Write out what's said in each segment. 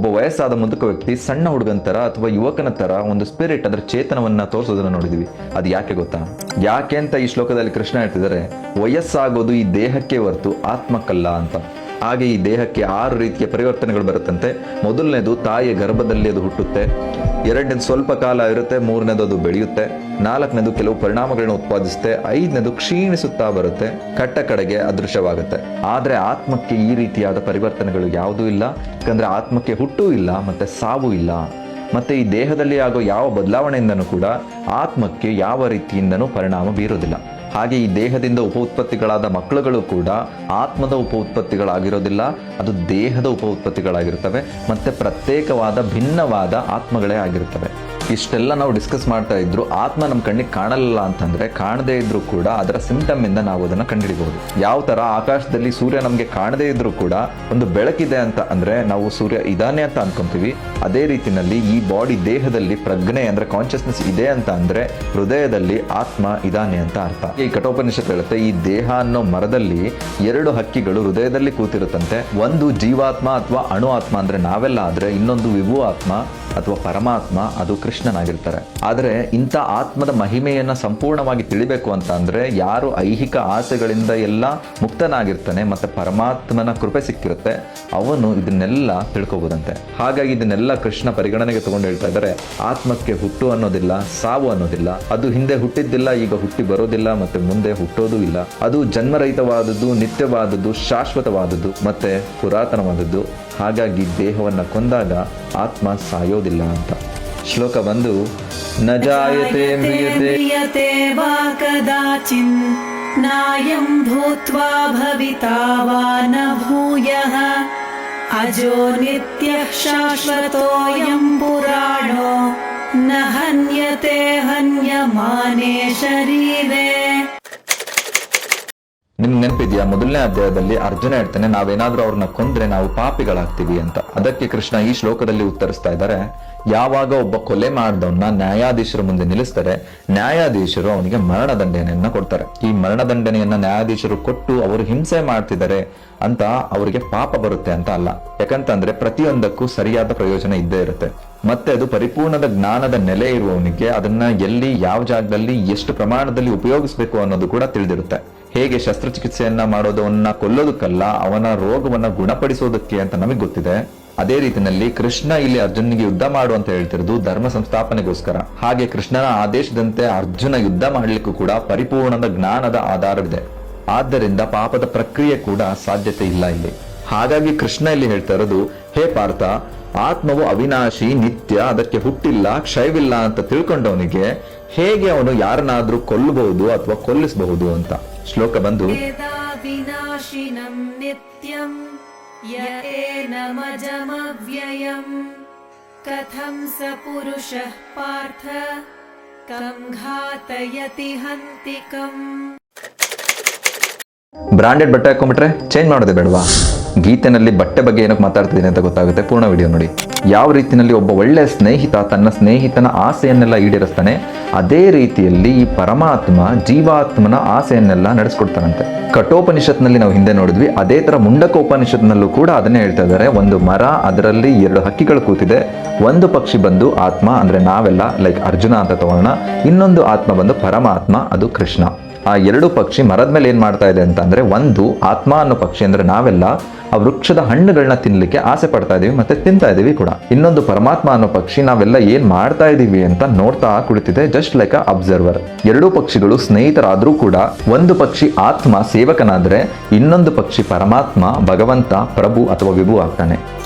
ಒಬ್ಬ ವಯಸ್ಸಾದ ಮುದುಕ ವ್ಯಕ್ತಿ ಸಣ್ಣ ಹುಡುಗನ ತರ ಅಥವಾ ಯುವಕನ ತರ ಒಂದು ಸ್ಪಿರಿಟ್ ಅಂದ್ರೆ ಚೇತನವನ್ನ ತೋರಿಸೋದನ್ನ ನೋಡಿದೀವಿ. ಅದು ಯಾಕೆ ಗೊತ್ತಾ? ಯಾಕೆ ಅಂತ ಈ ಶ್ಲೋಕದಲ್ಲಿ ಕೃಷ್ಣ ಹೇಳ್ತಿದ್ದಾರೆ, ವಯಸ್ಸಾಗೋದು ಈ ದೇಹಕ್ಕೆ ಹೊರತು ಆತ್ಮಕ್ಕಲ್ಲ ಅಂತ. ಹಾಗೆ ಈ ದೇಹಕ್ಕೆ 6 ರೀತಿಯ ಪರಿವರ್ತನೆಗಳು ಬರುತ್ತಂತೆ. ಮೊದಲನೇದು ತಾಯಿಯ ಗರ್ಭದಲ್ಲಿ ಅದು ಹುಟ್ಟುತ್ತೆ, ಎರಡನೇದು ಸ್ವಲ್ಪ ಕಾಲ ಇರುತ್ತೆ, ಮೂರನೇದು ಅದು ಬೆಳೆಯುತ್ತೆ, ನಾಲ್ಕನೇದು ಕೆಲವು ಪರಿಣಾಮಗಳನ್ನ ಉತ್ಪಾದಿಸುತ್ತೆ, 5ನೇದು ಕ್ಷೀಣಿಸುತ್ತಾ ಬರುತ್ತೆ, ಕಡೆಗೆ ಅದೃಶ್ಯವಾಗುತ್ತೆ. ಆದ್ರೆ ಆತ್ಮಕ್ಕೆ ಈ ರೀತಿಯಾದ ಪರಿವರ್ತನೆಗಳು ಯಾವುದೂ ಇಲ್ಲ. ಯಾಕಂದ್ರೆ ಆತ್ಮಕ್ಕೆ ಹುಟ್ಟೂ ಇಲ್ಲ ಮತ್ತೆ ಸಾವು ಇಲ್ಲ. ಮತ್ತೆ ಈ ದೇಹದಲ್ಲಿ ಆಗೋ ಯಾವ ಬದಲಾವಣೆಯಿಂದನೂ ಕೂಡ ಆತ್ಮಕ್ಕೆ ಯಾವ ರೀತಿಯಿಂದನೂ ಪರಿಣಾಮ ಬೀರೋದಿಲ್ಲ. ಹಾಗೆ ಈ ದೇಹದಿಂದ ಉಪ ಉತ್ಪತ್ತಿಗಳಾದ ಮಕ್ಕಳುಗಳು ಕೂಡ ಆತ್ಮದ ಉಪ ಉತ್ಪತ್ತಿಗಳಾಗಿರೋದಿಲ್ಲ, ಅದು ದೇಹದ ಉಪ ಉತ್ಪತ್ತಿಗಳಾಗಿರ್ತವೆ. ಮತ್ತೆ ಪ್ರತ್ಯೇಕವಾದ ಭಿನ್ನವಾದ ಆತ್ಮಗಳೇ ಆಗಿರ್ತವೆ. ಇಷ್ಟೆಲ್ಲ ನಾವು ಡಿಸ್ಕಸ್ ಮಾಡ್ತಾ ಇದ್ರು ಆತ್ಮ ನಮ್ಮ ಕಣ್ಣಿಗೆ ಕಾಣಲ್ಲ ಅಂತಂದ್ರೆ, ಕಾಣದೇ ಇದ್ರೂ ಕೂಡ ಅದರ ಸಿಂಪ್ಟಮ್ ಇಂದ ನಾವು ಅದನ್ನ ಕಂಡುಹಿಡಿಬಹುದು. ಯಾವ ತರ ಆಕಾಶದಲ್ಲಿ ಸೂರ್ಯ ನಮ್ಗೆ ಕಾಣದೇ ಇದ್ರೂ ಕೂಡ ಒಂದು ಬೆಳಕಿದೆ ಅಂತ ಅಂದ್ರೆ ನಾವು ಸೂರ್ಯ ಇದಾನೆ ಅಂತ ಅನ್ಕೊಂತೀವಿ. ಅದೇ ರೀತಿನಲ್ಲಿ ಈ ಬಾಡಿ ದೇಹದಲ್ಲಿ ಪ್ರಜ್ಞೆ ಅಂದ್ರೆ ಕಾನ್ಶಿಯಸ್ನೆಸ್ ಇದೆ ಅಂತ ಅಂದ್ರೆ ಹೃದಯದಲ್ಲಿ ಆತ್ಮ ಇದಾನೆ ಅಂತ ಅರ್ಥ. ಈ ಕಠೋಪನಿಷತ್ ಹೇಳುತ್ತೆ, ಈ ದೇಹ ಅನ್ನೋ ಮರದಲ್ಲಿ 2 ಹಕ್ಕಿಗಳು ಹೃದಯದಲ್ಲಿ ಕೂತಿರುತ್ತಂತೆ. ಒಂದು ಜೀವಾತ್ಮ ಅಥವಾ ಅಣು ಆತ್ಮ ಅಂದ್ರೆ ನಾವೆಲ್ಲ ಆದ್ರೆ, ಇನ್ನೊಂದು ವಿಭು ಆತ್ಮ ಅಥವಾ ಪರಮಾತ್ಮ, ಅದು ಕೃಷ್ಣನಾಗಿರ್ತಾರೆ. ಆದರೆ ಇಂಥ ಆತ್ಮದ ಮಹಿಮೆಯನ್ನ ಸಂಪೂರ್ಣವಾಗಿ ತಿಳಿಬೇಕು ಅಂತ ಅಂದ್ರೆ ಯಾರು ಐಹಿಕ ಆಸೆಗಳಿಂದ ಎಲ್ಲ ಮುಕ್ತನಾಗಿರ್ತಾನೆ ಮತ್ತೆ ಪರಮಾತ್ಮನ ಕೃಪೆ ಸಿಕ್ಕಿರುತ್ತೆ, ಅವನು ಇದನ್ನೆಲ್ಲ ತಿಳ್ಕೋಬಹುದಂತೆ. ಹಾಗಾಗಿ ಇದನ್ನೆಲ್ಲ ಕೃಷ್ಣ ಪರಿಗಣನೆಗೆ ತಗೊಂಡು ಹೇಳ್ತಾ ಇದ್ದಾರೆ, ಆತ್ಮಕ್ಕೆ ಹುಟ್ಟು ಅನ್ನೋದಿಲ್ಲ, ಸಾವು ಅನ್ನೋದಿಲ್ಲ. ಅದು ಹಿಂದೆ ಹುಟ್ಟಿದ್ದಿಲ್ಲ, ಈಗ ಹುಟ್ಟಿ ಬರೋದಿಲ್ಲ, ಮತ್ತೆ ಮುಂದೆ ಹುಟ್ಟೋದು ಇಲ್ಲ. ಅದು ಜನ್ಮರಹಿತವಾದದ್ದು, ನಿತ್ಯವಾದದ್ದು, ಶಾಶ್ವತವಾದದ್ದು ಮತ್ತೆ ಪುರಾತನವಾದದ್ದು. ಹಾಗಾಗಿ ದೇಹವನ್ನ ಕೊಂದಾಗ ಆತ್ಮ ಸಾಯೋದಿಲ್ಲ ಅಂತ. ಶ್ಲೋಕ ಬಂದು, ನ ಜಾಯತೆ ಮ್ರಿಯತೆ ವಾ ಕದಾಚಿನ್ ನಾಯಂ ಭೂತ್ವಾ ಭವಿತಾ ವಾ ನ ಭೂಯಃ ಅಜೋ ನಿತ್ಯಃ ಶಾಶ್ವತೋಯಂ ಪುರಾಣೋ ನ ಹನ್ಯತೆ ಹನ್ಯಮಾನೇ ಶರೀರೇ. ನಿಮ್ಗೆ ನೆನಪಿದ್ಯಾ, ಮೊದಲನೇ ಅಧ್ಯಾಯದಲ್ಲಿ ಅರ್ಜುನ ಹೇಳ್ತಾನೆ, ನಾವೇನಾದ್ರೂ ಅವ್ರನ್ನ ಕೊಂದ್ರೆ ನಾವು ಪಾಪಿಗಳಾಗ್ತೀವಿ ಅಂತ. ಅದಕ್ಕೆ ಕೃಷ್ಣ ಈ ಶ್ಲೋಕದಲ್ಲಿ ಉತ್ತರಿಸ್ತಾ ಇದ್ದಾರೆ, ಯಾವಾಗ ಒಬ್ಬ ಕೊಲೆ ಮಾಡಿದವನ್ನ ನ್ಯಾಯಾಧೀಶರ ಮುಂದೆ ನಿಲ್ಲಿಸ್ತಾರೆ, ನ್ಯಾಯಾಧೀಶರು ಅವನಿಗೆ ಮರಣದಂಡನೆಯನ್ನ ಕೊಡ್ತಾರೆ. ಈ ಮರಣದಂಡನೆಯನ್ನ ನ್ಯಾಯಾಧೀಶರು ಕೊಟ್ಟು ಅವರು ಹಿಂಸೆ ಮಾಡ್ತಿದ್ದಾರೆ ಅಂತ ಅವರಿಗೆ ಪಾಪ ಬರುತ್ತೆ ಅಂತ ಅಲ್ಲ. ಯಾಕಂತಂದ್ರೆ ಪ್ರತಿಯೊಂದಕ್ಕೂ ಸರಿಯಾದ ಪ್ರಯೋಜನ ಇದ್ದೇ ಇರುತ್ತೆ. ಮತ್ತೆ ಅದು ಪರಿಪೂರ್ಣದ ಜ್ಞಾನದ ನೆಲೆ ಇರುವವನಿಗೆ ಅದನ್ನ ಎಲ್ಲಿ, ಯಾವ ಜಾಗದಲ್ಲಿ, ಎಷ್ಟು ಪ್ರಮಾಣದಲ್ಲಿ ಉಪಯೋಗಿಸಬೇಕು ಅನ್ನೋದು ಕೂಡ ತಿಳಿದಿರುತ್ತೆ. ಹೇಗೆ ಶಸ್ತ್ರಚಿಕಿತ್ಸೆಯನ್ನ ಮಾಡೋದವನ್ನ ಕೊಲ್ಲೋದಕ್ಕಲ್ಲ, ಅವನ ರೋಗವನ್ನ ಗುಣಪಡಿಸೋದಕ್ಕೆ ಅಂತ ನಮಗೆ ಗೊತ್ತಿದೆ. ಅದೇ ರೀತಿಯಲ್ಲಿ ಕೃಷ್ಣ ಇಲ್ಲಿ ಅರ್ಜುನಿಗೆ ಯುದ್ಧ ಮಾಡು ಅಂತ ಹೇಳ್ತಿರೋದು ಧರ್ಮ ಸಂಸ್ಥಾಪನೆಗೋಸ್ಕರ. ಹಾಗೆ ಕೃಷ್ಣನ ಆದೇಶದಂತೆ ಅರ್ಜುನ ಯುದ್ಧ ಮಾಡ್ಲಿಕ್ಕೂ ಕೂಡ ಪರಿಪೂರ್ಣದ ಜ್ಞಾನದ ಆಧಾರವಿದೆ. ಆದ್ದರಿಂದ ಪಾಪದ ಪ್ರಕ್ರಿಯೆ ಕೂಡ ಸಾಧ್ಯತೆ ಇಲ್ಲ ಇಲ್ಲಿ. ಹಾಗಾಗಿ ಕೃಷ್ಣ ಇಲ್ಲಿ ಹೇಳ್ತಾ ಇರೋದು, ಹೇ ಪಾರ್ಥ, ಆತ್ಮವು ಅವಿನಾಶಿ, ನಿತ್ಯ, ಅದಕ್ಕೆ ಹುಟ್ಟಿಲ್ಲ, ಕ್ಷಯವಿಲ್ಲ ಅಂತ ತಿಳ್ಕೊಂಡವನಿಗೆ ಹೇಗೆ ಅವನು ಯಾರನ್ನಾದ್ರೂ ಕೊಲ್ಲಬಹುದು ಅಥವಾ ಕೊಲ್ಲಿಸಬಹುದು ಅಂತ. ಶ್ಲೋಕ ಬಂದು, ವಿನಾಶಿನಂ ನಿತ್ಯಂ ಯೇನಮಜಮವ್ಯಯಂ ಕಥಂ ಸ ಪುರುಷಃ ಪಾರ್ಥ ಕಂ ಘಾತಯತಿ ಹಂತಿಕಂ. ಬ್ರಾಂಡೆಡ್ ಬಟ್ಟೆ ಹಾಕೊಂಡ್ಬಿಟ್ರೆ ಚೇಂಜ್ ಮಾಡೋದೇ ಬೇಡವಾ? ಗೀತೆನಲ್ಲಿ ಬಟ್ಟೆ ಬಗ್ಗೆ ಏನಕ್ಕೆ ಮಾತಾಡ್ತಿದ್ದೀನಿ ಅಂತ ಗೊತ್ತಾಗುತ್ತೆ, ಪೂರ್ಣ ವಿಡಿಯೋ ನೋಡಿ. ಯಾವ ರೀತಿಯಲ್ಲಿ ಒಬ್ಬ ಒಳ್ಳೆಯ ಸ್ನೇಹಿತ ತನ್ನ ಸ್ನೇಹಿತನ ಆಸೆಯನ್ನೆಲ್ಲ ಈಡೇರಿಸ್ತಾನೆ, ಅದೇ ರೀತಿಯಲ್ಲಿ ಈ ಪರಮಾತ್ಮ ಜೀವಾತ್ಮನ ಆಸೆಯನ್ನೆಲ್ಲ ನಡೆಸ್ಕೊಡ್ತಾನಂತೆ. ಕಠೋಪನಿಷತ್ನಲ್ಲಿ ನಾವು ಹಿಂದೆ ನೋಡಿದ್ವಿ, ಅದೇ ತರ ಮುಂಡಕೋಪನಿಷತ್ನಲ್ಲೂ ಕೂಡ ಅದನ್ನೇ ಹೇಳ್ತಾ ಇದ್ದಾರೆ. ಒಂದು ಮರ, ಅದರಲ್ಲಿ 2 ಹಕ್ಕಿಗಳು ಕೂತಿದೆ. ಒಂದು ಪಕ್ಷಿ ಬಂದು ಆತ್ಮ ಅಂದ್ರೆ ನಾವೆಲ್ಲ, ಲೈಕ್ ಅರ್ಜುನ ಅಂತ ತಗೊಳ್ಳೋಣ. ಇನ್ನೊಂದು ಆತ್ಮ ಬಂದು ಪರಮಾತ್ಮ, ಅದು ಕೃಷ್ಣ. ಆ 2 ಪಕ್ಷಿ ಮರದ ಮೇಲೆ ಏನ್ ಮಾಡ್ತಾ ಇದೆ ಅಂತ ಅಂದ್ರೆ, ಒಂದು ಆತ್ಮ ಅನ್ನೋ ಪಕ್ಷಿ ಅಂದ್ರೆ ನಾವೆಲ್ಲ ಆ ವೃಕ್ಷದ ಹಣ್ಣುಗಳನ್ನ ತಿನ್ಲಿಕ್ಕೆ ಆಸೆ ಪಡ್ತಾ ಇದೀವಿ ಮತ್ತೆ ತಿಂತಾ ಇದೀವಿ ಕೂಡ. ಇನ್ನೊಂದು ಪರಮಾತ್ಮ ಅನ್ನೋ ಪಕ್ಷಿ ನಾವೆಲ್ಲ ಏನ್ ಮಾಡ್ತಾ ಇದೀವಿ ಅಂತ ನೋಡ್ತಾ ಕುಳಿತಿದೆ, ಜಸ್ಟ್ ಲೈಕ್ ಅ ಅಬ್ಸರ್ವರ್. 2 ಪಕ್ಷಿಗಳು ಸ್ನೇಹಿತರಾದ್ರೂ ಕೂಡ ಒಂದು ಪಕ್ಷಿ ಆತ್ಮ ಸೇವಕನಾದ್ರೆ ಇನ್ನೊಂದು ಪಕ್ಷಿ ಪರಮಾತ್ಮ, ಭಗವಂತ, ಪ್ರಭು ಅಥವಾ ವಿಭು ಆಗ್ತಾನೆ.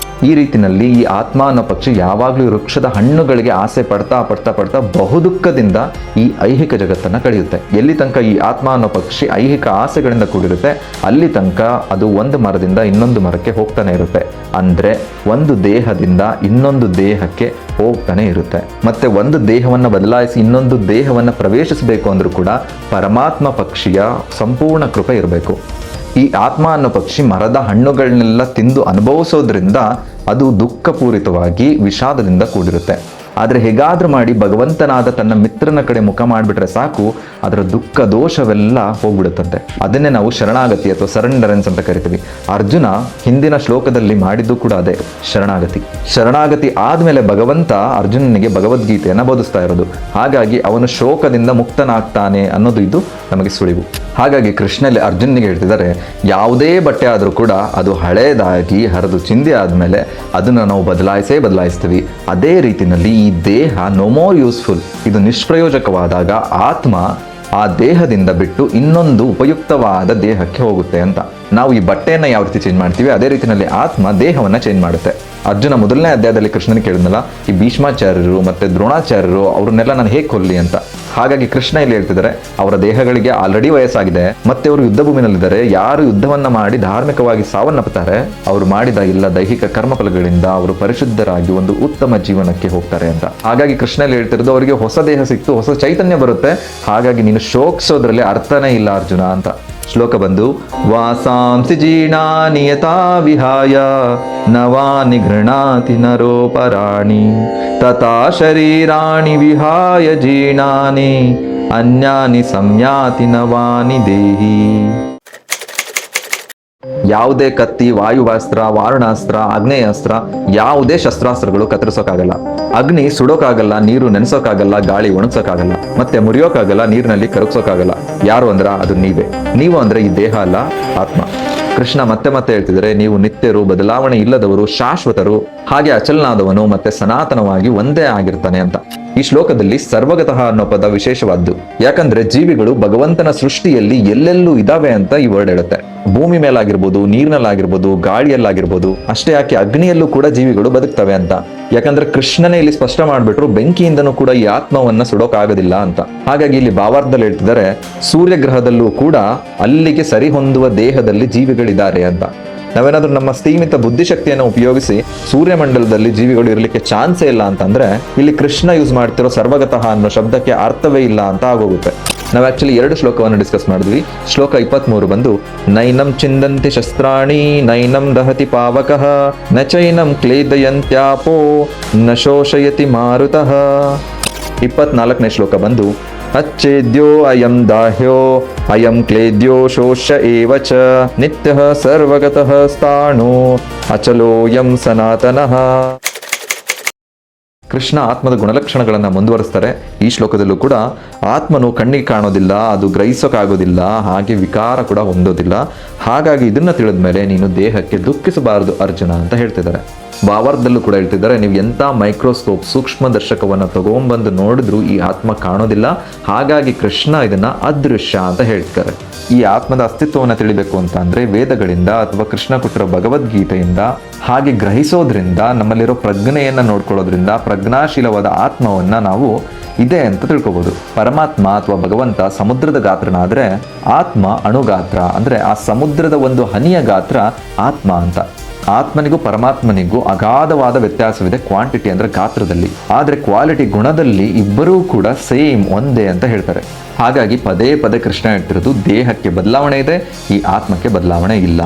ಈ ರೀತಿನಲ್ಲಿ ಈ ಆತ್ಮ ಅನ್ನೋ ಪಕ್ಷಿ ಯಾವಾಗ್ಲೂ ವೃಕ್ಷದ ಹಣ್ಣುಗಳಿಗೆ ಆಸೆ ಪಡ್ತಾ ಪಡ್ತಾ ಪಡ್ತಾ ಬಹುದುಃಖದಿಂದ ಈ ಐಹಿಕ ಜಗತ್ತನ್ನ ಕಳೆಯುತ್ತೆ. ಎಲ್ಲಿ ತನಕ ಈ ಆತ್ಮ ಅನ್ನೋ ಪಕ್ಷಿ ಐಹಿಕ ಆಸೆಗಳಿಂದ ಕೂಡಿರುತ್ತೆ, ಅಲ್ಲಿ ತನಕ ಅದು ಒಂದು ಮರದಿಂದ ಇನ್ನೊಂದು ಮರಕ್ಕೆ ಹೋಗ್ತಾನೆ ಇರುತ್ತೆ. ಅಂದ್ರೆ ಒಂದು ದೇಹದಿಂದ ಇನ್ನೊಂದು ದೇಹಕ್ಕೆ ಹೋಗ್ತಾನೆ ಇರುತ್ತೆ. ಮತ್ತೆ ಒಂದು ದೇಹವನ್ನ ಬದಲಾಯಿಸಿ ಇನ್ನೊಂದು ದೇಹವನ್ನ ಪ್ರವೇಶಿಸಬೇಕು ಅಂದ್ರೂ ಕೂಡ ಪರಮಾತ್ಮ ಪಕ್ಷಿಯ ಸಂಪೂರ್ಣ ಕೃಪೆ ಇರಬೇಕು. ಈ ಆತ್ಮ ಅನ್ನೋ ಪಕ್ಷಿ ಮರದ ಹಣ್ಣುಗಳನ್ನೆಲ್ಲ ತಿಂದು ಅನುಭವಿಸೋದ್ರಿಂದ ಅದು ದುಃಖಪೂರಿತವಾಗಿ ವಿಷಾದದಿಂದ ಕೂಡಿರುತ್ತೆ. ಆದರೆ ಹೇಗಾದ್ರೂ ಮಾಡಿ ಭಗವಂತನಾದ ತನ್ನ ಮಿತ್ರನ ಕಡೆ ಮುಖ ಮಾಡಿಬಿಟ್ರೆ ಸಾಕು, ಅದರ ದುಃಖ ದೋಷವೆಲ್ಲ ಹೋಗ್ಬಿಡುತ್ತಂತೆ. ಅದನ್ನೇ ನಾವು ಶರಣಾಗತಿ ಅಥವಾ ಸರೆಂಡರೆನ್ಸ್ ಅಂತ ಕರಿತೀವಿ. ಅರ್ಜುನ ಹಿಂದಿನ ಶ್ಲೋಕದಲ್ಲಿ ಮಾಡಿದ್ದು ಕೂಡ ಅದೇ, ಶರಣಾಗತಿ ಆದ್ಮೇಲೆ ಭಗವಂತ ಅರ್ಜುನನಿಗೆ ಭಗವದ್ಗೀತೆಯನ್ನ ಬೋಧಿಸ್ತಾ ಇರೋದು. ಹಾಗಾಗಿ ಅವನು ಶೋಕದಿಂದ ಮುಕ್ತನಾಗ್ತಾನೆ ಅನ್ನೋದು ಇದು ನಮಗೆ ಸುಳಿವು. ಹಾಗಾಗಿ ಕೃಷ್ಣಲ್ಲಿ ಅರ್ಜುನಿಗೆ ಹೇಳ್ತಿದ್ದಾರೆ, ಯಾವುದೇ ಬಟ್ಟೆ ಆದರೂ ಕೂಡ ಅದು ಹಳೇದಾಗಿ ಹರಿದು ಚಿಂದಿ ಆದಮೇಲೆ ಅದನ್ನು ನಾವು ಬದಲಾಯಿಸ್ತೀವಿ. ಅದೇ ರೀತಿಯಲ್ಲಿ ಈ ದೇಹ ನೋ ಮೋರ್ ಯೂಸ್ಫುಲ್, ಇದು ನಿಷ್ಪ್ರಯೋಜಕವಾದಾಗ ಆತ್ಮ ಆ ದೇಹದಿಂದ ಬಿಟ್ಟು ಇನ್ನೊಂದು ಉಪಯುಕ್ತವಾದ ದೇಹಕ್ಕೆ ಹೋಗುತ್ತೆ ಅಂತ. ನಾವು ಈ ಬಟ್ಟೆಯನ್ನು ಯಾವ ರೀತಿ ಚೇಂಜ್ ಮಾಡ್ತೀವಿ, ಅದೇ ರೀತಿಯಲ್ಲಿ ಆತ್ಮ ದೇಹವನ್ನು ಚೇಂಜ್ ಮಾಡುತ್ತೆ. ಅರ್ಜುನ ಮೊದಲನೇ ಅಧ್ಯಾಯದಲ್ಲಿ ಕೃಷ್ಣನಿಗೆ ಕೇಳಿದ್ನಲ್ಲ, ಈ ಭೀಷ್ಮಾಚಾರ್ಯರು ಮತ್ತೆ ದ್ರೋಣಾಚಾರ್ಯರು ಅವ್ರನ್ನೆಲ್ಲ ನಾನು ಹೇಗೆ ಕೊಲ್ಲಿ ಅಂತ. ಹಾಗಾಗಿ ಕೃಷ್ಣ ಇಲ್ಲಿ ಹೇಳ್ತಿದ್ದಾರೆ, ಅವರ ದೇಹಗಳಿಗೆ ಆಲ್ರೆಡಿ ವಯಸ್ಸಾಗಿದೆ, ಮತ್ತೆ ಅವರು ಯುದ್ಧ ಭೂಮಿನಲ್ಲಿದ್ದಾರೆ. ಯಾರು ಯುದ್ಧವನ್ನ ಮಾಡಿ ಧಾರ್ಮಿಕವಾಗಿ ಸಾವನ್ನಪ್ಪುತ್ತಾರೆ, ಅವರು ಮಾಡಿದ ಎಲ್ಲ ದೈಹಿಕ ಕರ್ಮಫಲಗಳಿಂದ ಅವರು ಪರಿಶುದ್ಧರಾಗಿ ಒಂದು ಉತ್ತಮ ಜೀವನಕ್ಕೆ ಹೋಗ್ತಾರೆ ಅಂತ. ಹಾಗಾಗಿ ಕೃಷ್ಣ ಇಲ್ಲಿ ಹೇಳ್ತಿರೋದು, ಅವರಿಗೆ ಹೊಸ ದೇಹ ಸಿಕ್ತು, ಹೊಸ ಚೈತನ್ಯ ಬರುತ್ತೆ. ಹಾಗಾಗಿ ನೀನು ಶೋಕಿಸೋದ್ರಲ್ಲಿ ಅರ್ಥನೇ ಇಲ್ಲ ಅರ್ಜುನ ಅಂತ. ಶ್ಲೋಕ ಬಂದು, ವಾಸಾಂಸಿ ಜೀರ್ಣಾನಿ ಯಥಾ ವಿಹಾಯ ನವಾನಿ ಗೃಣಾತಿ ನರೋಪರಾಣಿ ತಥಾ ಶರೀರಾಣಿ ವಿಹಾಯ ಜೀರ್ಣಾನಿ ಅನ್ಯಾನಿ ಸಂಯಾತಿ ನವಾನಿ ದೇಹಿ. ಯಾವುದೇ ಕತ್ತಿ, ವಾಯುವಾಸ್ತ್ರ, ವಾರಣಾಸ್ತ್ರ, ಆಗ್ನೇಯಾಸ್ತ್ರ, ಯಾವುದೇ ಶಸ್ತ್ರಾಸ್ತ್ರಗಳು ಕತ್ತರಿಸೋಕ್ಕಾಗಲ್ಲ. ಅಗ್ನಿ ಸುಡೋಕ್ಕಾಗಲ್ಲ, ನೀರು ನೆನೆಸೋಕ್ಕಾಗಲ್ಲ, ಗಾಳಿ ಒಣಗ್ಸೋಕ್ಕಾಗಲ್ಲ, ಮತ್ತೆ ಮುರಿಯೋಕ್ಕಾಗಲ್ಲ, ನೀರಿನಲ್ಲಿ ಕರಗಿಸೋಕ್ಕಾಗಲ್ಲ. ಯಾರು ಅಂದ್ರ ಅದು ನೀವೇ. ನೀವು ಅಂದ್ರೆ ಈ ದೇಹ ಅಲ್ಲ, ಆತ್ಮ. ಕೃಷ್ಣ ಮತ್ತೆ ಮತ್ತೆ ಹೇಳ್ತಿದ್ದಾರೆ, ನೀವು ನಿತ್ಯರು, ಬದಲಾವಣೆ ಇಲ್ಲದವರು, ಶಾಶ್ವತರು, ಹಾಗೆ ಅಚಲನಾದವನು ಮತ್ತೆ ಸನಾತನವಾಗಿ ಒಂದೇ ಆಗಿರ್ತಾನೆ ಅಂತ. ಈ ಶ್ಲೋಕದಲ್ಲಿ ಸರ್ವಗತಃ ಅನ್ನೋ ಪದ ವಿಶೇಷವಾದ್ದು. ಯಾಕಂದ್ರೆ ಜೀವಿಗಳು ಭಗವಂತನ ಸೃಷ್ಟಿಯಲ್ಲಿ ಎಲ್ಲೆಲ್ಲೂ ಇದಾವೆ ಅಂತ ಈ ವರ್ಡ್ ಹೇಳುತ್ತೆ. ಭೂಮಿ ಮೇಲಾಗಿರ್ಬೋದು, ನೀರಿನಲ್ಲಾಗಿರ್ಬೋದು, ಗಾಳಿಯಲ್ಲಾಗಿರ್ಬೋದು, ಅಷ್ಟೇ ಯಾಕೆ ಅಗ್ನಿಯಲ್ಲೂ ಕೂಡ ಜೀವಿಗಳು ಬದುಕ್ತವೆ ಅಂತ. ಯಾಕಂದ್ರೆ ಕೃಷ್ಣನೇ ಇಲ್ಲಿ ಸ್ಪಷ್ಟ ಮಾಡ್ಬಿಟ್ರು, ಬೆಂಕಿಯಿಂದನೂ ಕೂಡ ಈ ಆತ್ಮವನ್ನ ಸುಡೋಕಾಗೋದಿಲ್ಲ ಅಂತ. ಹಾಗಾಗಿ ಇಲ್ಲಿ ಭಾವಾರ್ಥದಲ್ಲಿ ಹೇಳ್ತಿದ್ದಾರೆ, ಸೂರ್ಯಗ್ರಹದಲ್ಲೂ ಕೂಡ ಅಲ್ಲಿಗೆ ಸರಿ ಹೊಂದುವ ದೇಹದಲ್ಲಿ ಜೀವಿಗಳಿದ್ದಾರೆ ಅಂತ. ನಾವೇನಾದ್ರೂ ನಮ್ಮ ಸೀಮಿತ ಬುದ್ಧಿಶಕ್ತಿಯನ್ನು ಉಪಯೋಗಿಸಿ ಸೂರ್ಯಮಂಡಲದಲ್ಲಿ ಜೀವಿಗಳು ಇರಲಿಕ್ಕೆ ಚಾನ್ಸೇ ಇಲ್ಲ ಅಂತಂದ್ರೆ, ಇಲ್ಲಿ ಕೃಷ್ಣ ಯೂಸ್ ಮಾಡ್ತಿರೋ ಸರ್ವಗತಃ ಅನ್ನೋ ಶಬ್ದಕ್ಕೆ ಅರ್ಥವೇ ಇಲ್ಲ ಅಂತ ಆಗೋಗುತ್ತೆ. ನಾವು ಆಕ್ಚುಲಿ 2 ಶ್ಲೋಕವನ್ನು ಡಿಸ್ಕಸ್ ಮಾಡಿದ್ವಿ. ಶ್ಲೋಕ 23 ಬಂದು, ನೈನಂ ಚಿಂದಂತಿ ಶಸ್ತ್ರಾಣಿ ನೈನಂ ದಹತಿ ಪಾವಕಃ ನ ಚೈನಂ ಕ್ಲೇದಯಂತ್ಯಾಪೋ ನ ಶೋಷಯತಿ ಮಾರುತಃ. 24ನೇ ಶ್ಲೋಕ ಬಂದು, ಅಚ್ಛೇದ್ಯೋ ಅಯಂ ದಾಹ್ಯೋ ಅಯಂ ಕ್ಲೇದ್ಯೋ ಶೋಷ್ಯ ಏವ ಚ ನಿತ್ಯಃ ಸರ್ವಗತಃ ಸ್ಥಾಣೋ ಅಚಲೋಯಂ ಸನಾತನಃ. ಕೃಷ್ಣ ಆತ್ಮದ ಗುಣಲಕ್ಷಣಗಳನ್ನು ಮುಂದುವರಿಸ್ತಾರೆ. ಈ ಶ್ಲೋಕದಲ್ಲೂ ಕೂಡ ಆತ್ಮನು ಕಣ್ಣಿಗೆ ಕಾಣೋದಿಲ್ಲ, ಅದು ಗ್ರಹಿಸೋಕ್ಕಾಗೋದಿಲ್ಲ, ಹಾಗೆ ವಿಕಾರ ಕೂಡ ಹೊಂದೋದಿಲ್ಲ. ಹಾಗಾಗಿ ಇದನ್ನ ತಿಳಿದ ಮೇಲೆ ನೀನು ದೇಹಕ್ಕೆ ದುಃಖಿಸಬಾರದು ಅರ್ಜುನ ಅಂತ ಹೇಳ್ತಿದ್ದಾರೆ. ಭಾವಾರ್ಥದಲ್ಲೂ ಕೂಡ ಹೇಳ್ತಿದ್ದಾರೆ, ನೀವು ಎಂಥ ಮೈಕ್ರೋಸ್ಕೋಪ್ ಸೂಕ್ಷ್ಮ ದರ್ಶಕವನ್ನು ತಗೊಂಡ್ಬಂದು ನೋಡಿದ್ರು ಈ ಆತ್ಮ ಕಾಣೋದಿಲ್ಲ. ಹಾಗಾಗಿ ಕೃಷ್ಣ ಇದನ್ನ ಅದೃಶ್ಯ ಅಂತ ಹೇಳ್ತಾರೆ. ಈ ಆತ್ಮದ ಅಸ್ತಿತ್ವವನ್ನು ತಿಳಿಬೇಕು ಅಂತ ಅಂದ್ರೆ ವೇದಗಳಿಂದ ಅಥವಾ ಕೃಷ್ಣ ಕೊಟ್ಟಿರೋ ಭಗವದ್ಗೀತೆಯಿಂದ ಹಾಗೆ ಗ್ರಹಿಸೋದ್ರಿಂದ, ನಮ್ಮಲ್ಲಿರೋ ಪ್ರಜ್ಞೆಯನ್ನ ನೋಡ್ಕೊಳ್ಳೋದ್ರಿಂದ ಪ್ರಜ್ಞಾಶೀಲವಾದ ಆತ್ಮವನ್ನ ನಾವು ಇದೆ ಅಂತ ತಿಳ್ಕೊಬಹುದು. ಪರಮಾತ್ಮ ಅಥವಾ ಭಗವಂತ ಸಮುದ್ರದ ಗಾತ್ರನಾದ್ರೆ ಆತ್ಮ ಅಣುಗಾತ್ರ, ಅಂದ್ರೆ ಆ ಸಮುದ್ರದ ಒಂದು ಹನಿಯ ಗಾತ್ರ ಆತ್ಮ ಅಂತ. ಆತ್ಮನಿಗೂ ಪರಮಾತ್ಮನಿಗೂ ಅಗಾಧವಾದ ವ್ಯತ್ಯಾಸವಿದೆ, ಕ್ವಾಂಟಿಟಿ ಅಂದ್ರೆ ಗಾತ್ರದಲ್ಲಿ. ಆದ್ರೆ ಕ್ವಾಲಿಟಿ, ಗುಣದಲ್ಲಿ ಇಬ್ಬರೂ ಕೂಡ ಸೇಮ್, ಒಂದೇ ಅಂತ ಹೇಳ್ತಾರೆ. ಹಾಗಾಗಿ ಪದೇ ಪದೇ ಕೃಷ್ಣ ಹೇಳ್ತಿರೋದು, ದೇಹಕ್ಕೆ ಬದಲಾವಣೆ ಇದೆ, ಈ ಆತ್ಮಕ್ಕೆ ಬದಲಾವಣೆ ಇಲ್ಲ.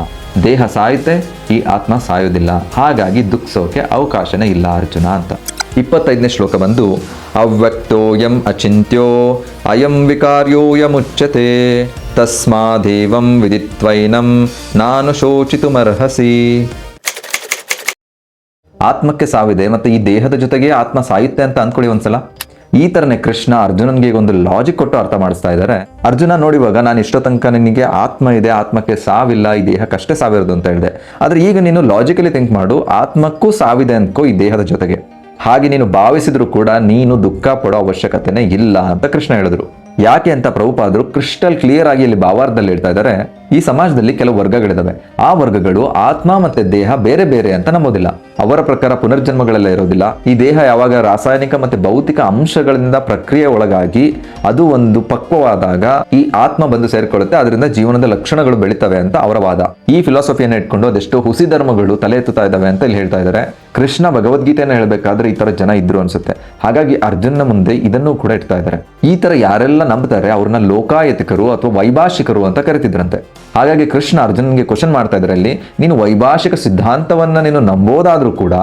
ದೇಹ ಸಾಯುತ್ತೆ, ಈ ಆತ್ಮ ಸಾಯೋದಿಲ್ಲ. ಹಾಗಾಗಿ ದುಃಖಿಸೋಕೆ ಅವಕಾಶನೇ ಇಲ್ಲ ಅರ್ಜುನ ಅಂತ. 25ನೇ ಶ್ಲೋಕ ಬಂದು, ಅವ್ಯಕ್ತೋಯಂ ಅಚಿಂತ್ಯೋ ಅಯಂ ವಿಕಾರ್ಯೋಯಮುಚ್ಯತೆ ತಸ್ಮಾದೇವಂ ವಿದಿತ್ವೈನಂ ನಾನು ಶೋಚಿತುಮರ್ಹಸಿ. ಆತ್ಮಕ್ಕೆ ಸಾವಿದೆ, ಮತ್ತೆ ಈ ದೇಹದ ಜೊತೆಗೆ ಆತ್ಮ ಸಾಯುತ್ತೆ ಅಂತ ಅಂದ್ಕೊಳ್ಳಿ ಒಂದ್ಸಲ. ಈ ತರನೇ ಕೃಷ್ಣ ಅರ್ಜುನನ್ಗೆ ಒಂದು ಲಾಜಿಕ್ ಕೊಟ್ಟು ಅರ್ಥ ಮಾಡಿಸ್ತಾ ಇದ್ದಾರೆ. ಅರ್ಜುನ, ನೋಡಿವಾಗ ನಾನು ಇಷ್ಟೋ ತನಕ ನಿನಗೆ ಆತ್ಮ ಇದೆ, ಆತ್ಮಕ್ಕೆ ಸಾವಿಲ್ಲ, ಈ ದೇಹಕ್ಕಷ್ಟೇ ಸಾವಿರೋದು ಅಂತ ಹೇಳಿದೆ. ಆದ್ರೆ ಈಗ ನೀನು ಲಾಜಿಕಲಿ ಥಿಂಕ್ ಮಾಡು, ಆತ್ಮಕ್ಕೂ ಸಾವಿದೆ ಅಂದ್ಕೋ ಈ ದೇಹದ ಜೊತೆಗೆ. ಹಾಗೆ ನೀನು ಭಾವಿಸಿದ್ರು ಕೂಡ ನೀನು ದುಃಖ ಪಡೋ ಅವಶ್ಯಕತೆನೇ ಇಲ್ಲ ಅಂತ ಕೃಷ್ಣ ಹೇಳಿದ್ರು. ಯಾಕೆ ಅಂತ ಪ್ರಭುಪಾದರು ಕ್ರಿಸ್ಟಲ್ ಕ್ಲಿಯರ್ ಆಗಿ ಇಲ್ಲಿ ಭಾವಾರ್ಥದಲ್ಲಿ ಹೇಳ್ತಾ ಇದ್ದಾರೆ, ಈ ಸಮಾಜದಲ್ಲಿ ಕೆಲವು ವರ್ಗಗಳಿದಾವೆ. ಆ ವರ್ಗಗಳು ಆತ್ಮ ಮತ್ತೆ ದೇಹ ಬೇರೆ ಬೇರೆ ಅಂತ ನಂಬೋದಿಲ್ಲ. ಅವರ ಪ್ರಕಾರ ಪುನರ್ಜನ್ಮಗಳೆಲ್ಲ ಇರೋದಿಲ್ಲ. ಈ ದೇಹ ಯಾವಾಗ ರಾಸಾಯನಿಕ ಮತ್ತೆ ಭೌತಿಕ ಅಂಶಗಳಿಂದ ಪ್ರಕ್ರಿಯೆ ಒಳಗಾಗಿ ಅದು ಒಂದು ಪಕ್ವವಾದಾಗ ಈ ಆತ್ಮ ಬಂದು ಸೇರ್ಕೊಳ್ಳುತ್ತೆ, ಅದರಿಂದ ಜೀವನದ ಲಕ್ಷಣಗಳು ಬೆಳಿತವೆ ಅಂತ ಅವರ ವಾದ. ಈ ಫಿಲಾಸಫಿಯನ್ನು ಇಟ್ಕೊಂಡು ಅದೆಷ್ಟೋ ಹುಸಿ ಧರ್ಮಗಳು ತಲೆ ಎತ್ತುತ್ತಾ ಇದ್ದಾವೆ ಅಂತ ಇಲ್ಲಿ ಹೇಳ್ತಾ ಇದ್ದಾರೆ. ಕೃಷ್ಣ ಭಗವದ್ಗೀತೆಯನ್ನು ಹೇಳಬೇಕಾದ್ರೆ ಈ ತರ ಜನ ಇದ್ರು ಅನ್ಸುತ್ತೆ. ಹಾಗಾಗಿ ಅರ್ಜುನ ಮುಂದೆ ಇದನ್ನು ಕೂಡ ಇಡ್ತಾ ಇದ್ದಾರೆ. ಈ ತರ ಯಾರೆಲ್ಲ ನಂಬ್ತಾರೆ ಅವ್ರನ್ನ ಲೋಕಾಯತಿಕರು ಅಥವಾ ವೈಭಾಷಿಕರು ಅಂತ ಕರಿತಿದ್ರಂತೆ. ಹಾಗಾಗಿ ಕೃಷ್ಣ ಅರ್ಜುನ್ಗೆ ಕ್ವಶನ್ ಮಾಡ್ತಾ ಇದ್ದಾರೆ, ಅಲ್ಲಿ ನೀನು ವೈಭಾಷಿಕ ಸಿದ್ಧಾಂತವನ್ನ ನೀನು ನಂಬೋದಾದ್ರೂ ಕೂಡ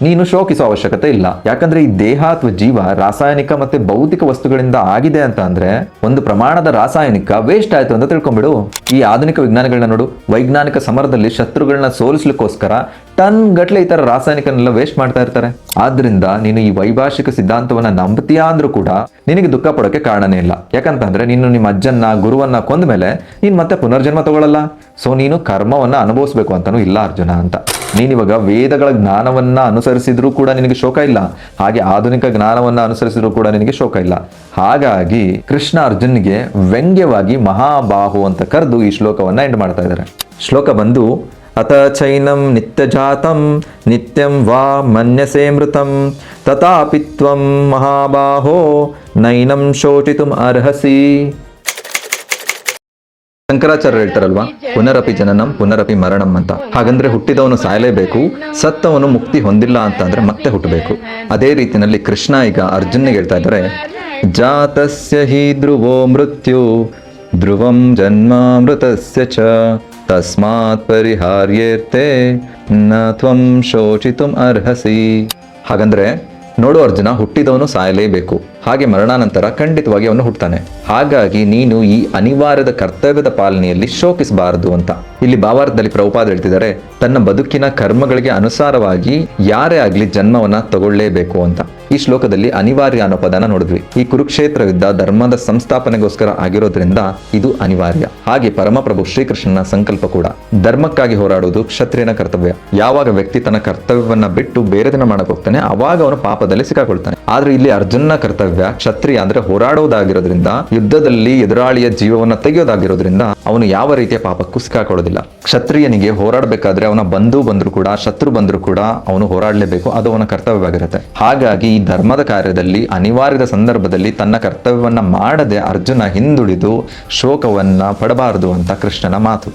ನೀನು ಶೋಕಿಸೋ ಅವಶ್ಯಕತೆ ಇಲ್ಲ. ಯಾಕಂದ್ರೆ ಈ ದೇಹ ಅಥವಾ ಜೀವ ರಾಸಾಯನಿಕ ಮತ್ತೆ ಭೌತಿಕ ವಸ್ತುಗಳಿಂದ ಆಗಿದೆ ಅಂತ ಅಂದ್ರೆ ಒಂದು ಪ್ರಮಾಣದ ರಾಸಾಯನಿಕ ವೇಸ್ಟ್ ಆಯ್ತು ಅಂತ ತಿಳ್ಕೊಂಡ್ಬಿಡು. ಈ ಆಧುನಿಕ ವಿಜ್ಞಾನಿಗಳನ್ನ ನೋಡು, ವೈಜ್ಞಾನಿಕ ಸಮರದಲ್ಲಿ ಶತ್ರುಗಳನ್ನ ಸೋಲಿಸ್ಲಿಕ್ಕೋಸ್ಕರ ಟನ್ ಗಟ್ಲೆ ಈ ತರ ರಾಸಾಯನಿಕನೆಲ್ಲ ವೇಸ್ಟ್ ಮಾಡ್ತಾ ಇರ್ತಾರೆ. ಆದ್ರಿಂದ ನೀನು ಈ ವೈಭಾಷಿಕ ಸಿದ್ಧಾಂತವನ್ನ ನಂಬತೀಯಾ ಅಂದ್ರೂ ಕೂಡ ನಿನಗೆ ದುಃಖ ಪಡೋಕೆ ಕಾರಣನೇ ಇಲ್ಲ. ಯಾಕಂತಂದ್ರೆ ನೀನು ನಿಮ್ಮ ಅಜ್ಜನ್ನ ಗುರುವನ್ನ ಕೊಂದ ಮೇಲೆ ನೀನ್ ಮತ್ತೆ ಪುನರ್ಜನ್ಮ ತಗೊಳ್ಳಲ್ಲ. ಸೊ ನೀನು ಕರ್ಮವನ್ನ ಅನುಭವಿಸ್ಬೇಕು ಅಂತಾನೂ ಇಲ್ಲ ಅರ್ಜುನ ಅಂತ. ನೀನಿವಾಗ ವೇದಗಳ ಜ್ಞಾನವನ್ನ ಅನುಸರಿಸಿದ್ರೂ ಕೂಡ ನಿನಗೆ ಶೋಕ ಇಲ್ಲ, ಹಾಗೆ ಆಧುನಿಕ ಜ್ಞಾನವನ್ನ ಅನುಸರಿಸಿದ್ರೂ ಕೂಡ ನಿನಗೆ ಶೋಕ ಇಲ್ಲ. ಹಾಗಾಗಿ ಕೃಷ್ಣ ಅರ್ಜುನ್ಗೆ ವ್ಯಂಗ್ಯವಾಗಿ ಮಹಾಬಾಹು ಅಂತ ಕರೆದು ಈ ಶ್ಲೋಕವನ್ನ ಎಂಡ್ ಮಾಡ್ತಾ ಇದ್ದಾರೆ. ಶ್ಲೋಕ ಬಂದು ಅತ ಚೈನಂ ನಿತ್ಯಜಾತಂ ನಿತ್ಯಂ ವಾ ಮನ್ಯಸೇ ಮೃತಂ ತಥಾಪಿ ತ್ವಂ ಮಹಾಬಾಹೋ ನೈನಂ ಶೋಚಿತುಂ ಅರ್ಹಸಿ. ಶಂಕರಾಚಾರ್ಯ ಹೇಳ್ತಾರಲ್ವಾ, ಪುನರಪಿ ಜನನಂ ಪುನರಪಿ ಮರಣಂ ಅಂತ. ಹಾಗಂದ್ರೆ ಹುಟ್ಟಿದವನು ಸಾಯಲೇಬೇಕು, ಸತ್ತವನು ಮುಕ್ತಿ ಹೊಂದಿಲ್ಲ ಅಂತ ಅಂದ್ರೆ ಮತ್ತೆ ಹುಟ್ಟಬೇಕು. ಅದೇ ರೀತಿಯಲ್ಲಿ ಕೃಷ್ಣ ಈಗ ಅರ್ಜುನ್ಗೆ ಹೇಳ್ತಾ ಇದ್ದಾರೆ, ಜಾತಸ್ಯ ಹಿ ಧ್ರುವೋ ಮೃತ್ಯು ಧ್ರುವಂ ಜನ್ಮಾಮೃತಸ್ಯ ಚ ತಸ್ಮಾತ್ ಪರಿಹಾರ್ಯೇರ್ತೆ ನ ತ್ವಂ ಶೋಚಿತುಂ ಅರ್ಹಸಿ. ಹಾಗಂದ್ರೆ ನೋಡು ಅರ್ಜುನ, ಹುಟ್ಟಿದವನು ಸಾಯಲೇಬೇಕು, ಹಾಗೆ ಮರಣಾನಂತರ ಖಂಡಿತವಾಗಿ ಅವನು ಹುಟ್ಟುತ್ತಾನೆ. ಹಾಗಾಗಿ ನೀನು ಈ ಅನಿವಾರ್ಯದ ಕರ್ತವ್ಯದ ಪಾಲನೆಯಲ್ಲಿ ಶೋಕಿಸಬಾರದು ಅಂತ. ಇಲ್ಲಿ ಭಾವಾರ್ಥದಲ್ಲಿ ಪ್ರಭುಪಾದ ಹೇಳ್ತಿದ್ದಾರೆ, ತನ್ನ ಬದುಕಿನ ಕರ್ಮಗಳಿಗೆ ಅನುಸಾರವಾಗಿ ಯಾರೇ ಆಗ್ಲಿ ಜನ್ಮವನ್ನ ತಗೊಳ್ಳೇಬೇಕು ಅಂತ. ಈ ಶ್ಲೋಕದಲ್ಲಿ ಅನಿವಾರ್ಯ ಅನ್ನೋ ಪದನ ನೋಡಿದ್ವಿ. ಈ ಕುರುಕ್ಷೇತ್ರ ಯುದ್ಧ ಧರ್ಮದ ಸಂಸ್ಥಾಪನೆಗೋಸ್ಕರ ಆಗಿರೋದ್ರಿಂದ ಇದು ಅನಿವಾರ್ಯ. ಹಾಗೆ ಪರಮಪ್ರಭು ಶ್ರೀಕೃಷ್ಣನ ಸಂಕಲ್ಪ ಕೂಡ. ಧರ್ಮಕ್ಕಾಗಿ ಹೋರಾಡುವುದು ಕ್ಷತ್ರಿಯನ ಕರ್ತವ್ಯ. ಯಾವಾಗ ವ್ಯಕ್ತಿ ತನ್ನ ಕರ್ತವ್ಯವನ್ನ ಬಿಟ್ಟು ಬೇರೆದನ್ನ ಮಾಡಕ್ ಹೋಗ್ತಾನೆ, ಅವಾಗ ಅವನು ಪಾಪದಲ್ಲಿ ಸಿಕ್ಕಾಕೊಳ್ತಾನೆ. ಆದ್ರೆ ಇಲ್ಲಿ ಅರ್ಜುನನ ಕರ್ತವ್ಯ ಕ್ಷತ್ರಿಯ ಅಂದ್ರೆ ಹೋರಾಡುವುದಾಗಿರೋದ್ರಿಂದ, ಯುದ್ಧದಲ್ಲಿ ಎದುರಾಳಿಯ ಜೀವವನ್ನ ತೆಗೆಯೋದಾಗಿರೋದ್ರಿಂದ ಅವನು ಯಾವ ರೀತಿಯ ಪಾಪಕ್ಕೂ ಸಿಕ್ಕಾಕೊಳ್ಳೋದಿಲ್ಲ. ಕ್ಷತ್ರಿಯನಿಗೆ ಹೋರಾಡಬೇಕಾದ್ರೆ ಅವನ ಬಂಧು ಬಂದ್ರು ಕೂಡ ಶತ್ರು ಬಂದ್ರು ಕೂಡ ಅವನು ಹೋರಾಡಲೇಬೇಕು, ಅದು ಅವನ ಕರ್ತವ್ಯವಾಗಿರುತ್ತೆ. ಹಾಗಾಗಿ ಈ ಧರ್ಮದ ಕಾರ್ಯದಲ್ಲಿ ಅನಿವಾರ್ಯದ ಸಂದರ್ಭದಲ್ಲಿ ತನ್ನ ಕರ್ತವ್ಯವನ್ನ ಮಾಡದೆ ಅರ್ಜುನ ಹಿಂದುಳಿದು ಶೋಕವನ್ನ ಪಡಬಾರದು ಅಂತ ಕೃಷ್ಣನ ಮಾತು.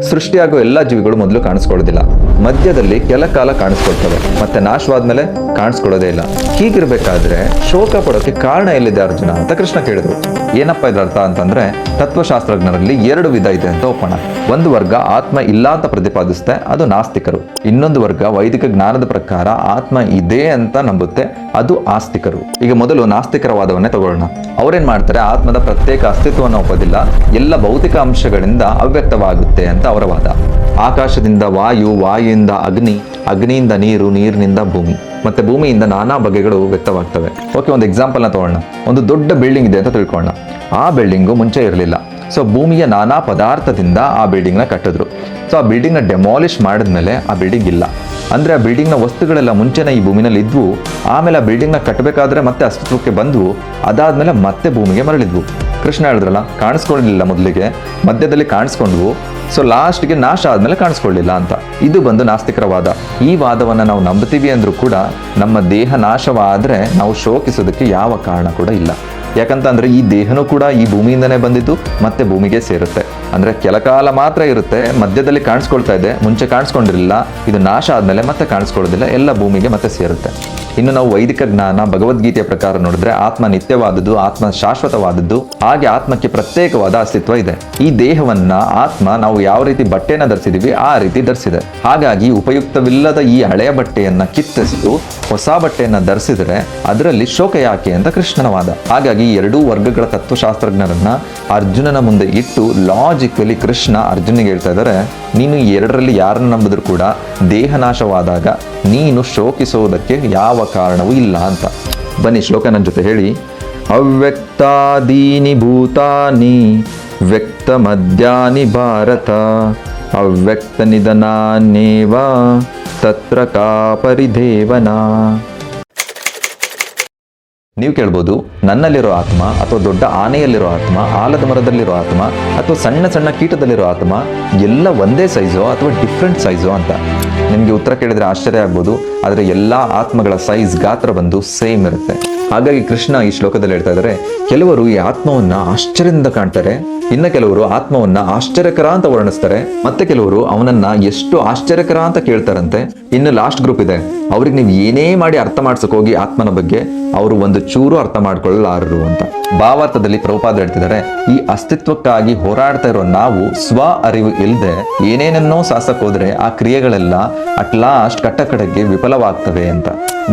ಸೃಷ್ಟಿಯಾಗುವ ಎಲ್ಲ ಜೀವಿಗಳು ಮೊದಲು ಕಾಣಿಸ್ಕೊಳ್ಳೋದಿಲ್ಲ, ಮಧ್ಯದಲ್ಲಿ ಕೆಲ ಕಾಲ ಕಾಣಿಸ್ಕೊಳ್ತವೆ, ಮತ್ತೆ ನಾಶವಾದ್ಮೇಲೆ ಕಾಣಿಸ್ಕೊಳ್ಳೋದೇ ಇಲ್ಲ. ಹೀಗಿರ್ಬೇಕಾದ್ರೆ ಶೋಕ ಪಡೋಕೆ ಕಾರಣ ಎಲ್ಲಿದೆ ಅರ್ಜುನ ಅಂತ ಕೃಷ್ಣ ಕೇಳಿದ್ರು. ಏನಪ್ಪ ಇದ್ರ ಅರ್ಥ ಅಂತಂದ್ರೆ, ತತ್ವಶಾಸ್ತ್ರಜ್ಞರಲ್ಲಿ 2 ವಿಧ ಇದೆ ಅಂತ ಒಪ್ಪೋಣ. ಒಂದು ವರ್ಗ ಆತ್ಮ ಇಲ್ಲ ಅಂತ ಪ್ರತಿಪಾದಿಸುತ್ತೆ, ಅದು ನಾಸ್ತಿಕರು. ಇನ್ನೊಂದು ವರ್ಗ ವೈದಿಕ ಜ್ಞಾನದ ಪ್ರಕಾರ ಆತ್ಮ ಇದೆ ಅಂತ ನಂಬುತ್ತೆ, ಅದು ಆಸ್ತಿಕರು. ಈಗ ಮೊದಲು ನಾಸ್ತಿಕರ ವಾದವನ್ನೇ ತಗೊಳ್ಳೋಣ. ಅವ್ರೇನ್ ಮಾಡ್ತಾರೆ, ಆತ್ಮದ ಪ್ರತ್ಯೇಕ ಅಸ್ತಿತ್ವವನ್ನು ಒಪ್ಪೋದಿಲ್ಲ, ಎಲ್ಲ ಭೌತಿಕ ಅಂಶಗಳಿಂದ ಅವ್ಯಕ್ತವಾಗುತ್ತೆ ಅಂತ ಅವರ ವಾದ. ಆಕಾಶದಿಂದ ವಾಯು, ವಾಯುವಿಂದ ಅಗ್ನಿ, ಅಗ್ನಿಯಿಂದ ನೀರು, ನೀರಿನಿಂದ ಭೂಮಿ, ಮತ್ತೆ ಭೂಮಿಯಿಂದ ನಾನಾ ಬಗೆಗಳು ವ್ಯಕ್ತವಾಗ್ತವೆ. ಓಕೆ, ಒಂದು ಎಕ್ಸಾಂಪಲ್ ನ ತಗೊಳ್ಳೋಣ. ಒಂದು ದೊಡ್ಡ ಬಿಲ್ಡಿಂಗ್ ಇದೆ ಅಂತ ತಿಳ್ಕೊಳ್ಳೋಣ. ಆ ಬಿಲ್ಡಿಂಗು ಮುಂಚೆ ಇರಲಿಲ್ಲ. ಸೊ ಭೂಮಿಯ ನಾನಾ ಪದಾರ್ಥದಿಂದ ಆ ಬಿಲ್ಡಿಂಗ್ನ ಕಟ್ಟಿದ್ರು. ಸೊ ಆ ಬಿಲ್ಡಿಂಗ್ನ ಡೆಮಾಲಿಷ್ ಮಾಡಿದ್ಮೇಲೆ ಆ ಬಿಲ್ಡಿಂಗ್ ಇಲ್ಲ. ಅಂದರೆ ಆ ಬಿಲ್ಡಿಂಗ್ನ ವಸ್ತುಗಳೆಲ್ಲ ಮುಂಚೆನೇ ಈ ಭೂಮಿನಲ್ಲಿ ಇದ್ವು, ಆಮೇಲೆ ಆ ಬಿಲ್ಡಿಂಗ್ನ ಕಟ್ಟಬೇಕಾದ್ರೆ ಮತ್ತೆ ಅಸ್ತಿತ್ವಕ್ಕೆ ಬಂದ್ವು, ಅದಾದ್ಮೇಲೆ ಮತ್ತೆ ಭೂಮಿಗೆ ಮರಳಿದ್ವು. ಕೃಷ್ಣ ಹೇಳಿದ್ರಲ್ಲ, ಕಾಣಿಸ್ಕೊಳ್ಳಲಿಲ್ಲ ಮೊದಲಿಗೆ, ಮಧ್ಯದಲ್ಲಿ ಕಾಣಿಸ್ಕೊಂಡ್ವು, ಸೊ ಲಾಸ್ಟ್ಗೆ ನಾಶ ಆದ್ಮೇಲೆ ಕಾಣಿಸ್ಕೊಳ್ಳಿಲ್ಲ ಅಂತ. ಇದು ಬಂದು ನಾಸ್ತಿಕರ ವಾದ. ಈ ವಾದವನ್ನು ನಾವು ನಂಬ್ತೀವಿ ಅಂದ್ರೂ ಕೂಡ ನಮ್ಮ ದೇಹ ನಾಶವಾದರೆ ನಾವು ಶೋಕಿಸೋದಕ್ಕೆ ಯಾವ ಕಾರಣ ಕೂಡ ಇಲ್ಲ. ಯಾಕಂತಂದ್ರೆ ಈ ದೇಹನೂ ಕೂಡ ಈ ಭೂಮಿಯಿಂದನೇ ಬಂದಿದ್ದು ಮತ್ತೆ ಭೂಮಿಗೆ ಸೇರುತ್ತೆ. ಅಂದ್ರೆ ಕೆಲಕಾಲ ಮಾತ್ರ ಇರುತ್ತೆ, ಮಧ್ಯದಲ್ಲಿ ಕಾಣಿಸ್ಕೊಳ್ತಾ ಇದೆ, ಮುಂಚೆ ಕಾಣಿಸ್ಕೊಂಡಿರಲಿಲ್ಲ, ಇದು ನಾಶ ಆದ್ಮೇಲೆ ಮತ್ತೆ ಕಾಣಿಸ್ಕೊಳ್ಳೋದಿಲ್ಲ, ಎಲ್ಲ ಭೂಮಿಗೆ ಮತ್ತೆ ಸೇರುತ್ತೆ. ಇನ್ನು ನಾವು ವೈದಿಕ ಜ್ಞಾನ ಭಗವದ್ಗೀತೆಯ ಪ್ರಕಾರ ನೋಡಿದ್ರೆ ಆತ್ಮ ನಿತ್ಯವಾದದ್ದು, ಆತ್ಮ ಶಾಶ್ವತವಾದದ್ದು, ಹಾಗೆ ಆತ್ಮಕ್ಕೆ ಪ್ರತ್ಯೇಕವಾದ ಅಸ್ತಿತ್ವ ಇದೆ. ಈ ದೇಹವನ್ನ ಆತ್ಮ ನಾವು ಯಾವ ರೀತಿ ಬಟ್ಟೆನ ಧರಿಸಿದೀವಿ ಆ ರೀತಿ ಧರಿಸಿದೆ. ಹಾಗಾಗಿ ಉಪಯುಕ್ತವಿಲ್ಲದ ಈ ಹಳೆಯ ಬಟ್ಟೆಯನ್ನ ಕಿತ್ತೆಸೆದು ಹೊಸ ಬಟ್ಟೆಯನ್ನ ಧರಿಸಿದ್ರೆ ಅದರಲ್ಲಿ ಶೋಕ ಯಾಕೆ ಅಂತ ಕೃಷ್ಣನ ವಾದ. ಹಾಗಾಗಿ ಎರಡೂ ವರ್ಗಗಳ ತತ್ವಶಾಸ್ತ್ರಜ್ಞರನ್ನ ಅರ್ಜುನನ ಮುಂದೆ ಇಟ್ಟು ಲಾಜಿಕಲಿ ಕೃಷ್ಣ ಅರ್ಜುನಿಗೆ ಹೇಳ್ತಾ ಇದ್ದಾರೆ, ನೀನು ಈ ಎರಡರಲ್ಲಿ ಯಾರನ್ನು ನಂಬಿದ್ರು ಕೂಡ ದೇಹ ನಾಶವಾದಾಗ ನೀನು ಶೋಕಿಸೋದಕ್ಕೆ ಯಾವ ಕಾರಣವೂ ಇಲ್ಲ ಅಂತ. ಬನ್ನಿ ಶ್ಲೋಕ ನನ್ನ ಜೊತೆ ಹೇಳಿ. ಅವ್ಯಕ್ತಾದೀನಿ ಭೂತಾನಿ ವ್ಯಕ್ತ ಮಧ್ಯಾನಿ ಭಾರತ ಅವ್ಯಕ್ತ ನಿಧನಾನೇವ ತತ್ರ ಕಾ ಪರಿದೇವನಾ. ನೀವು ಕೇಳ್ಬೋದು, ನನ್ನಲ್ಲಿರೋ ಆತ್ಮ ಅಥವಾ ದೊಡ್ಡ ಆನೆಯಲ್ಲಿರೋ ಆತ್ಮ, ಆಲದ ಮರದಲ್ಲಿರೋ ಆತ್ಮ ಅಥವಾ ಸಣ್ಣ ಸಣ್ಣ ಕೀಟದಲ್ಲಿರೋ ಆತ್ಮ ಎಲ್ಲ ಒಂದೇ ಸೈಜೋ ಅಥವಾ ಡಿಫ್ರೆಂಟ್ ಸೈಜೋ ಅಂತ. ನಿಮಗೆ ಉತ್ತರ ಕೇಳಿದ್ರೆ ಆಶ್ಚರ್ಯ ಆಗ್ಬೋದು, ಆದರೆ ಎಲ್ಲ ಆತ್ಮಗಳ ಸೈಜ್ ಗಾತ್ರ ಬಂದು ಸೇಮ್ ಇರುತ್ತೆ. ಹಾಗಾಗಿ ಕೃಷ್ಣ ಈ ಶ್ಲೋಕದಲ್ಲಿ ಹೇಳ್ತಾ ಇದ್ದಾರೆ, ಕೆಲವರು ಈ ಆತ್ಮವನ್ನ ಆಶ್ಚರ್ಯದಿಂದ ಕಾಣ್ತಾರೆ, ಇನ್ನು ಕೆಲವರು ಆತ್ಮವನ್ನ ಆಶ್ಚರ್ಯಕರ ಅಂತ ವರ್ಣಿಸ್ತಾರೆ, ಮತ್ತೆ ಕೆಲವರು ಅವನನ್ನ ಎಷ್ಟು ಆಶ್ಚರ್ಯಕರ ಅಂತ ಕೇಳ್ತಾರಂತೆ. ಇನ್ನು ಲಾಸ್ಟ್ ಗ್ರೂಪ್ ಇದೆ, ಅವ್ರಿಗೆ ನೀವು ಏನೇ ಮಾಡಿ ಅರ್ಥ ಮಾಡ್ಸಕ್ ಹೋಗಿ ಆತ್ಮನ ಬಗ್ಗೆ ಅವರು ಒಂದು ಚೂರು ಅರ್ಥ ಮಾಡ್ಕೊಳ್ಳಲಾರರು ಅಂತ. ಭಾವಾರ್ಥದಲ್ಲಿ ಪ್ರಭುಪಾದ ಹೇಳ್ತಿದ್ದಾರೆ, ಈ ಅಸ್ತಿತ್ವಕ್ಕಾಗಿ ಹೋರಾಡ್ತಾ ಇರೋ ನಾವು ಸ್ವ ಅರಿವು ಇಲ್ಲದೆ ಏನೇನನ್ನೋ ಸಾಸಕ್ ಹೋದ್ರೆ ಆ ಕ್ರಿಯೆಗಳೆಲ್ಲ ಅಟ್ ಲಾಸ್ಟ್ ಕಟ್ಟಕಡೆಗೆ ವಿಫಲವಾಗ್ತವೆ ಅಂತ.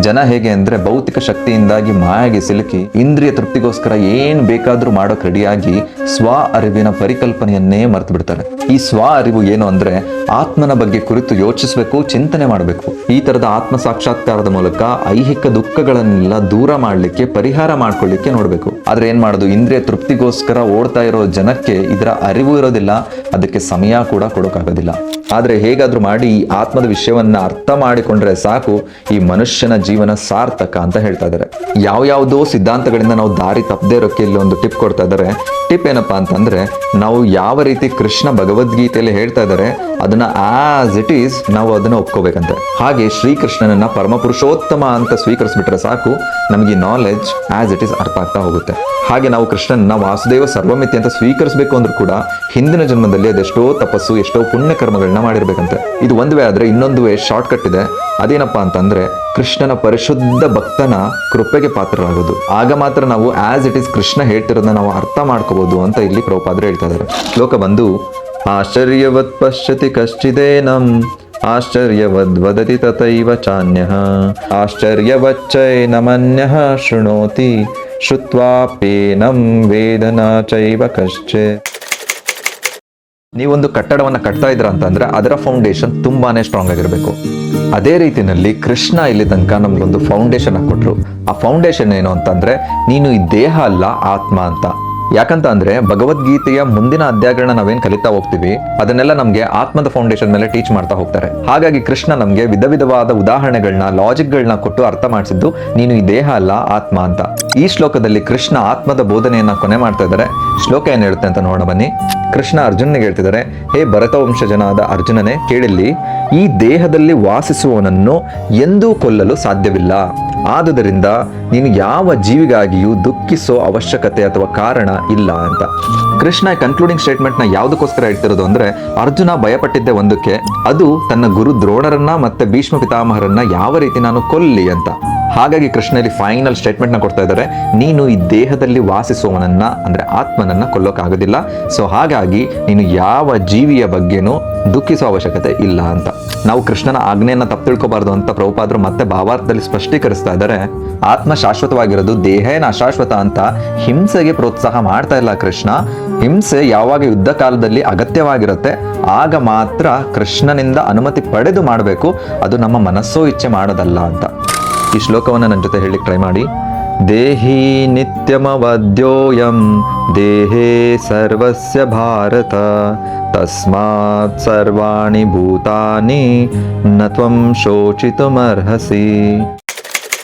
ಜನ ಹೇಗೆ ಅಂದ್ರೆ ಭೌತಿಕ ಶಕ್ತಿಯಿಂದಾಗಿ ಮಾಯಾಗಿ ಸಿಲುಕಿ ಇಂದ್ರಿಯ ತೃಪ್ತಿಗೋಸ್ಕರ ಏನ್ ಬೇಕಾದ್ರೂ ಮಾಡೋಕ್ ರೆಡಿಯಾಗಿ ಸ್ವ ಅರಿವಿನ ಪರಿಕಲ್ಪನೆಯನ್ನೇ ಮರ್ತು ಬಿಡ್ತಾರೆ. ಈ ಸ್ವ ಅರಿವು ಏನು ಅಂದ್ರೆ ಆತ್ಮನ ಬಗ್ಗೆ ಕುರಿತು ಯೋಚಿಸಬೇಕು, ಚಿಂತನೆ ಮಾಡಬೇಕು. ಈ ತರದ ಆತ್ಮ ಸಾಕ್ಷಾತ್ಕಾರದ ಮೂಲಕ ಐಹಿಕ ದುಃಖಗಳನ್ನೆಲ್ಲ ದೂರ ಮಾಡ್ಲಿಕ್ಕೆ, ಪರಿಹಾರ ಮಾಡ್ಕೊಳ್ಳಿಕ್ಕೆ ನೋಡ್ಬೇಕು. ಆದ್ರೆ ಏನ್ ಮಾಡೋದು, ಇಂದ್ರಿಯ ತೃಪ್ತಿಗೋಸ್ಕರ ಓಡ್ತಾ ಇರೋ ಜನಕ್ಕೆ ಇದರ ಅರಿವು ಇರೋದಿಲ್ಲ, ಅದಕ್ಕೆ ಸಮಯ ಕೂಡ ಕೊಡೋಕ್ಕಾಗೋದಿಲ್ಲ. ಆದ್ರೆ ಹೇಗಾದ್ರೂ ಮಾಡಿ ಈ ಆತ್ಮದ ವಿಷಯವನ್ನ ಅರ್ಥ ಮಾಡಿಕೊಂಡ್ರೆ ಸಾಕು, ಈ ಮನುಷ್ಯನ ಜೀವನ ಸಾರ್ಥಕ ಅಂತ ಹೇಳ್ತಾ ಇದ್ದಾರೆ. ಯಾವ್ಯಾವುದೋ ಸಿದ್ಧಾಂತಗಳಿಂದ ನಾವು ದಾರಿ ತಪ್ಪದೇ ಇರೋಕೆ ಇಲ್ಲಿ ಒಂದು ಟಿಪ್ ಕೊಡ್ತಾ ಇದ್ದಾರೆ. ಟಿಪ್ ಏನಪ್ಪಾ ಅಂತಂದ್ರೆ, ನಾವು ಯಾವ ರೀತಿ ಕೃಷ್ಣ ಭಗವದ್ಗೀತೆಯಲ್ಲಿ ಹೇಳ್ತಾ ಇದ್ದಾರೆ ಅದನ್ನ ಆಸ್ ಇಟ್ ಈಸ್ ನಾವು ಅದನ್ನ ಒಪ್ಕೋಬೇಕಂತೆ. ಹಾಗೆ ಶ್ರೀಕೃಷ್ಣನನ್ನ ಪರಮ ಪುರುಷೋತ್ತಮ ಅಂತ ಸ್ವೀಕರಿಸ್ಬಿಟ್ರೆ ಸಾಕು, ನಮಗೆ ನಾಲೆಡ್ಜ್ ಆಸ್ ಇಟ್ ಈಸ್ ಅರ್ಥ ಆಗ್ತಾ ಹೋಗುತ್ತೆ. ಹಾಗೆ ನಾವು ಕೃಷ್ಣನ ವಾಸುದೇವ ಸರ್ವಮಿತಿ ಅಂತ ಸ್ವೀಕರಿಸಬೇಕು ಅಂದ್ರೂ ಕೂಡ ಹಿಂದಿನ ಜನ್ಮದಲ್ಲಿ ಅದೆಷ್ಟೋ ತಪಸ್ಸು, ಎಷ್ಟೋ ಪುಣ್ಯ ಕರ್ಮಗಳನ್ನ ಮಾಡಿರ್ಬೇಕಂತೆ. ಇದು ಒಂದು ವೇ ಆದ್ರೆ, ಇನ್ನೊಂದು ವೇ ಶಾರ್ಟ್ ಕಟ್ ಇದೆ. ಅದೇನಪ್ಪಾ ಅಂತಂದ್ರೆ, ಕೃಷ್ಣನ ಪರಿಶುದ್ಧ ಭಕ್ತನ ಕೃಪೆಗೆ ಪಾತ್ರರಾಗೋದು. ಆಗ ಮಾತ್ರ ನಾವು ಆಸ್ ಇಟ್ ಈಸ್ ಕೃಷ್ಣ ಹೇಳ್ತಿರೋದನ್ನ ನಾವು ಅರ್ಥ ಮಾಡ್ಕೋಬಹುದು ಅಂತ ಇಲ್ಲಿ ಪ್ರಭುಪಾದರು ಹೇಳ್ತಾ ಇದ್ದಾರೆ. ಶ್ಲೋಕ ಬಂದು, ಆಶ್ಚರ್ಯವತ್ ಪಶ್ಯತಿ ಕಶ್ಚಿದೇನಂ ಆಶ್ಚರ್ಯವದ್ ವದತಿ ತಥೈವ ಚಾನ್ಯಃ ಆಶ್ಚರ್ಯವಚ್ಚೈನಮನ್ಯಃ ಶೃಣೋತಿ ಶ್ರುತ್ವಾಪೇನಂ ವೇದನ ಚೈವ ಕಶ್ಚಿತ್. ನೀವೊಂದು ಕಟ್ಟಡವನ್ನ ಕಟ್ತಾ ಇದ್ರ ಅಂತಂದ್ರೆ ಅದರ ಫೌಂಡೇಶನ್ ತುಂಬಾನೇ ಸ್ಟ್ರಾಂಗ್ ಆಗಿರ್ಬೇಕು. ಅದೇ ರೀತಿನಲ್ಲಿ ಕೃಷ್ಣ ಇಲ್ಲಿ ತನಕ ನಮ್ಗೊಂದು ಫೌಂಡೇಶನ್ ಹಾಕೊಟ್ರು. ಆ ಫೌಂಡೇಶನ್ ಏನು ಅಂತಂದ್ರೆ, ನೀನು ಈ ದೇಹ ಅಲ್ಲ ಆತ್ಮ ಅಂತ. ಯಾಕಂತ ಅಂದ್ರೆ ಭಗವದ್ಗೀತೆಯ ಮುಂದಿನ ಅಧ್ಯಾಯಗಳನ್ನ ನಾವೇನ್ ಕಲಿತಾ ಹೋಗ್ತೀವಿ ಅದನ್ನೆಲ್ಲ ನಮ್ಗೆ ಆತ್ಮದ ಫೌಂಡೇಶನ್ ಮೇಲೆ ಟೀಚ್ ಮಾಡ್ತಾ ಹೋಗ್ತಾರೆ. ಹಾಗಾಗಿ ಕೃಷ್ಣ ನಮ್ಗೆ ವಿಧ ವಿಧವಾದ ಉದಾಹರಣೆಗಳನ್ನ, ಲಾಜಿಕ್ಗಳನ್ನ ಕೊಟ್ಟು ಅರ್ಥ ಮಾಡಿಸಿದ್ದು ನೀನು ಈ ದೇಹ ಅಲ್ಲ ಆತ್ಮ ಅಂತ. ಈ ಶ್ಲೋಕದಲ್ಲಿ ಕೃಷ್ಣ ಆತ್ಮದ ಬೋಧನೆಯನ್ನ ಕೊನೆ ಮಾಡ್ತಾ ಇದ್ದಾರೆ. ಶ್ಲೋಕ ಏನ್ ಹೇಳುತ್ತೆ ಅಂತ ನೋಡೋಣ ಬನ್ನಿ. ಕೃಷ್ಣ ಅರ್ಜುನನಿಗೆ ಹೇಳ್ತಿದ್ದಾರೆ, ಹೇ ಭರತ ವಂಶಜನಾದ ಅರ್ಜುನನೇ ಕೇಳಿಲ್ಲಿ, ಈ ದೇಹದಲ್ಲಿ ವಾಸಿಸುವವನನ್ನು ಎಂದೂ ಕೊಲ್ಲಲು ಸಾಧ್ಯವಿಲ್ಲ. ಆದುದರಿಂದ ನೀನು ಯಾವ ಜೀವಿಗಾಗಿಯೂ ದುಃಖಿಸೋ ಅವಶ್ಯಕತೆ ಅಥವಾ ಕಾರಣ ಇಲ್ಲ ಅಂತ. ಕೃಷ್ಣ ಕನ್ಕ್ಲೂಡಿಂಗ್ ಸ್ಟೇಟ್ಮೆಂಟ್ ನ ಯಾವುದಕ್ಕೋಸ್ಕರ ಹೇಳ್ತಿರೋದು ಅಂದ್ರೆ, ಅರ್ಜುನ ಭಯಪಟ್ಟಿದ್ದೆ ಒಂದಕ್ಕೆ, ಅದು ತನ್ನ ಗುರು ದ್ರೋಣರನ್ನ ಮತ್ತೆ ಭೀಷ್ಮ ಪಿತಾಮಹರನ್ನ ಯಾವ ರೀತಿ ನಾನು ಕೊಲ್ಲಿ ಅಂತ. ಹಾಗಾಗಿ ಕೃಷ್ಣ ಇಲ್ಲಿ ಫೈನಲ್ ಸ್ಟೇಟ್ಮೆಂಟ್ ನ ಕೊಡ್ತಾ ಇದ್ದಾರೆ, ನೀನು ಈ ದೇಹದಲ್ಲಿ ವಾಸಿಸುವವನನ್ನ ಅಂದ್ರೆ ಆತ್ಮನನ್ನ ಕೊಲ್ಲೋಕ್ಕಾಗೋದಿಲ್ಲ. ಸೊ ಹಾಗಾಗಿ ನೀನು ಯಾವ ಜೀವಿಯ ಬಗ್ಗೆನೂ ದುಃಖಿಸೋ ಅವಶ್ಯಕತೆ ಇಲ್ಲ ಅಂತ. ನಾವು ಕೃಷ್ಣನ ಆಜ್ಞೆಯನ್ನ ತಪ್ಪು ತಿಳ್ಕೋಬಾರ್ದು ಅಂತ ಪ್ರಭುಪಾದರು ಮತ್ತೆ ಭಾವಾರ್ಥದಲ್ಲಿ ಸ್ಪಷ್ಟೀಕರಿಸ್ತಾ ಇದ್ದಾರೆ. ಆತ್ಮ ಶಾಶ್ವತವಾಗಿರೋದು, ದೇಹ ಏನ ಅಶಾಶ್ವತ ಅಂತ ಹಿಂಸೆಗೆ ಪ್ರೋತ್ಸಾಹ ಮಾಡ್ತಾ ಇಲ್ಲ ಕೃಷ್ಣ. ಹಿಂಸೆ ಯಾವಾಗ ಯುದ್ಧ ಕಾಲದಲ್ಲಿ ಅಗತ್ಯವಾಗಿರುತ್ತೆ ಆಗ ಮಾತ್ರ ಕೃಷ್ಣನಿಂದ ಅನುಮತಿ ಪಡೆದು ಮಾಡಬೇಕು, ಅದು ನಮ್ಮ ಮನಸ್ಸೋ ಇಚ್ಛೆ ಮಾಡೋದಲ್ಲ ಅಂತ. ಈ ಶ್ಲೋಕವನ್ನು ನನ್ನ ಜೊತೆ ಹೇಳಿಕ್ ಟ್ರೈ ಮಾಡಿ. ದೇಹಿ ನಿತ್ಯಮವದ್ಯೋಯಂ ದೇಹೇ ಸರ್ವಸ್ಯ ಭಾರತ ತಸ್ಮಾತ್ ಸರ್ವಾಣಿ ಭೂತಾನಿ ನ ತ್ವಂ ಶೋಚಿತುಮರ್ಹಸಿ.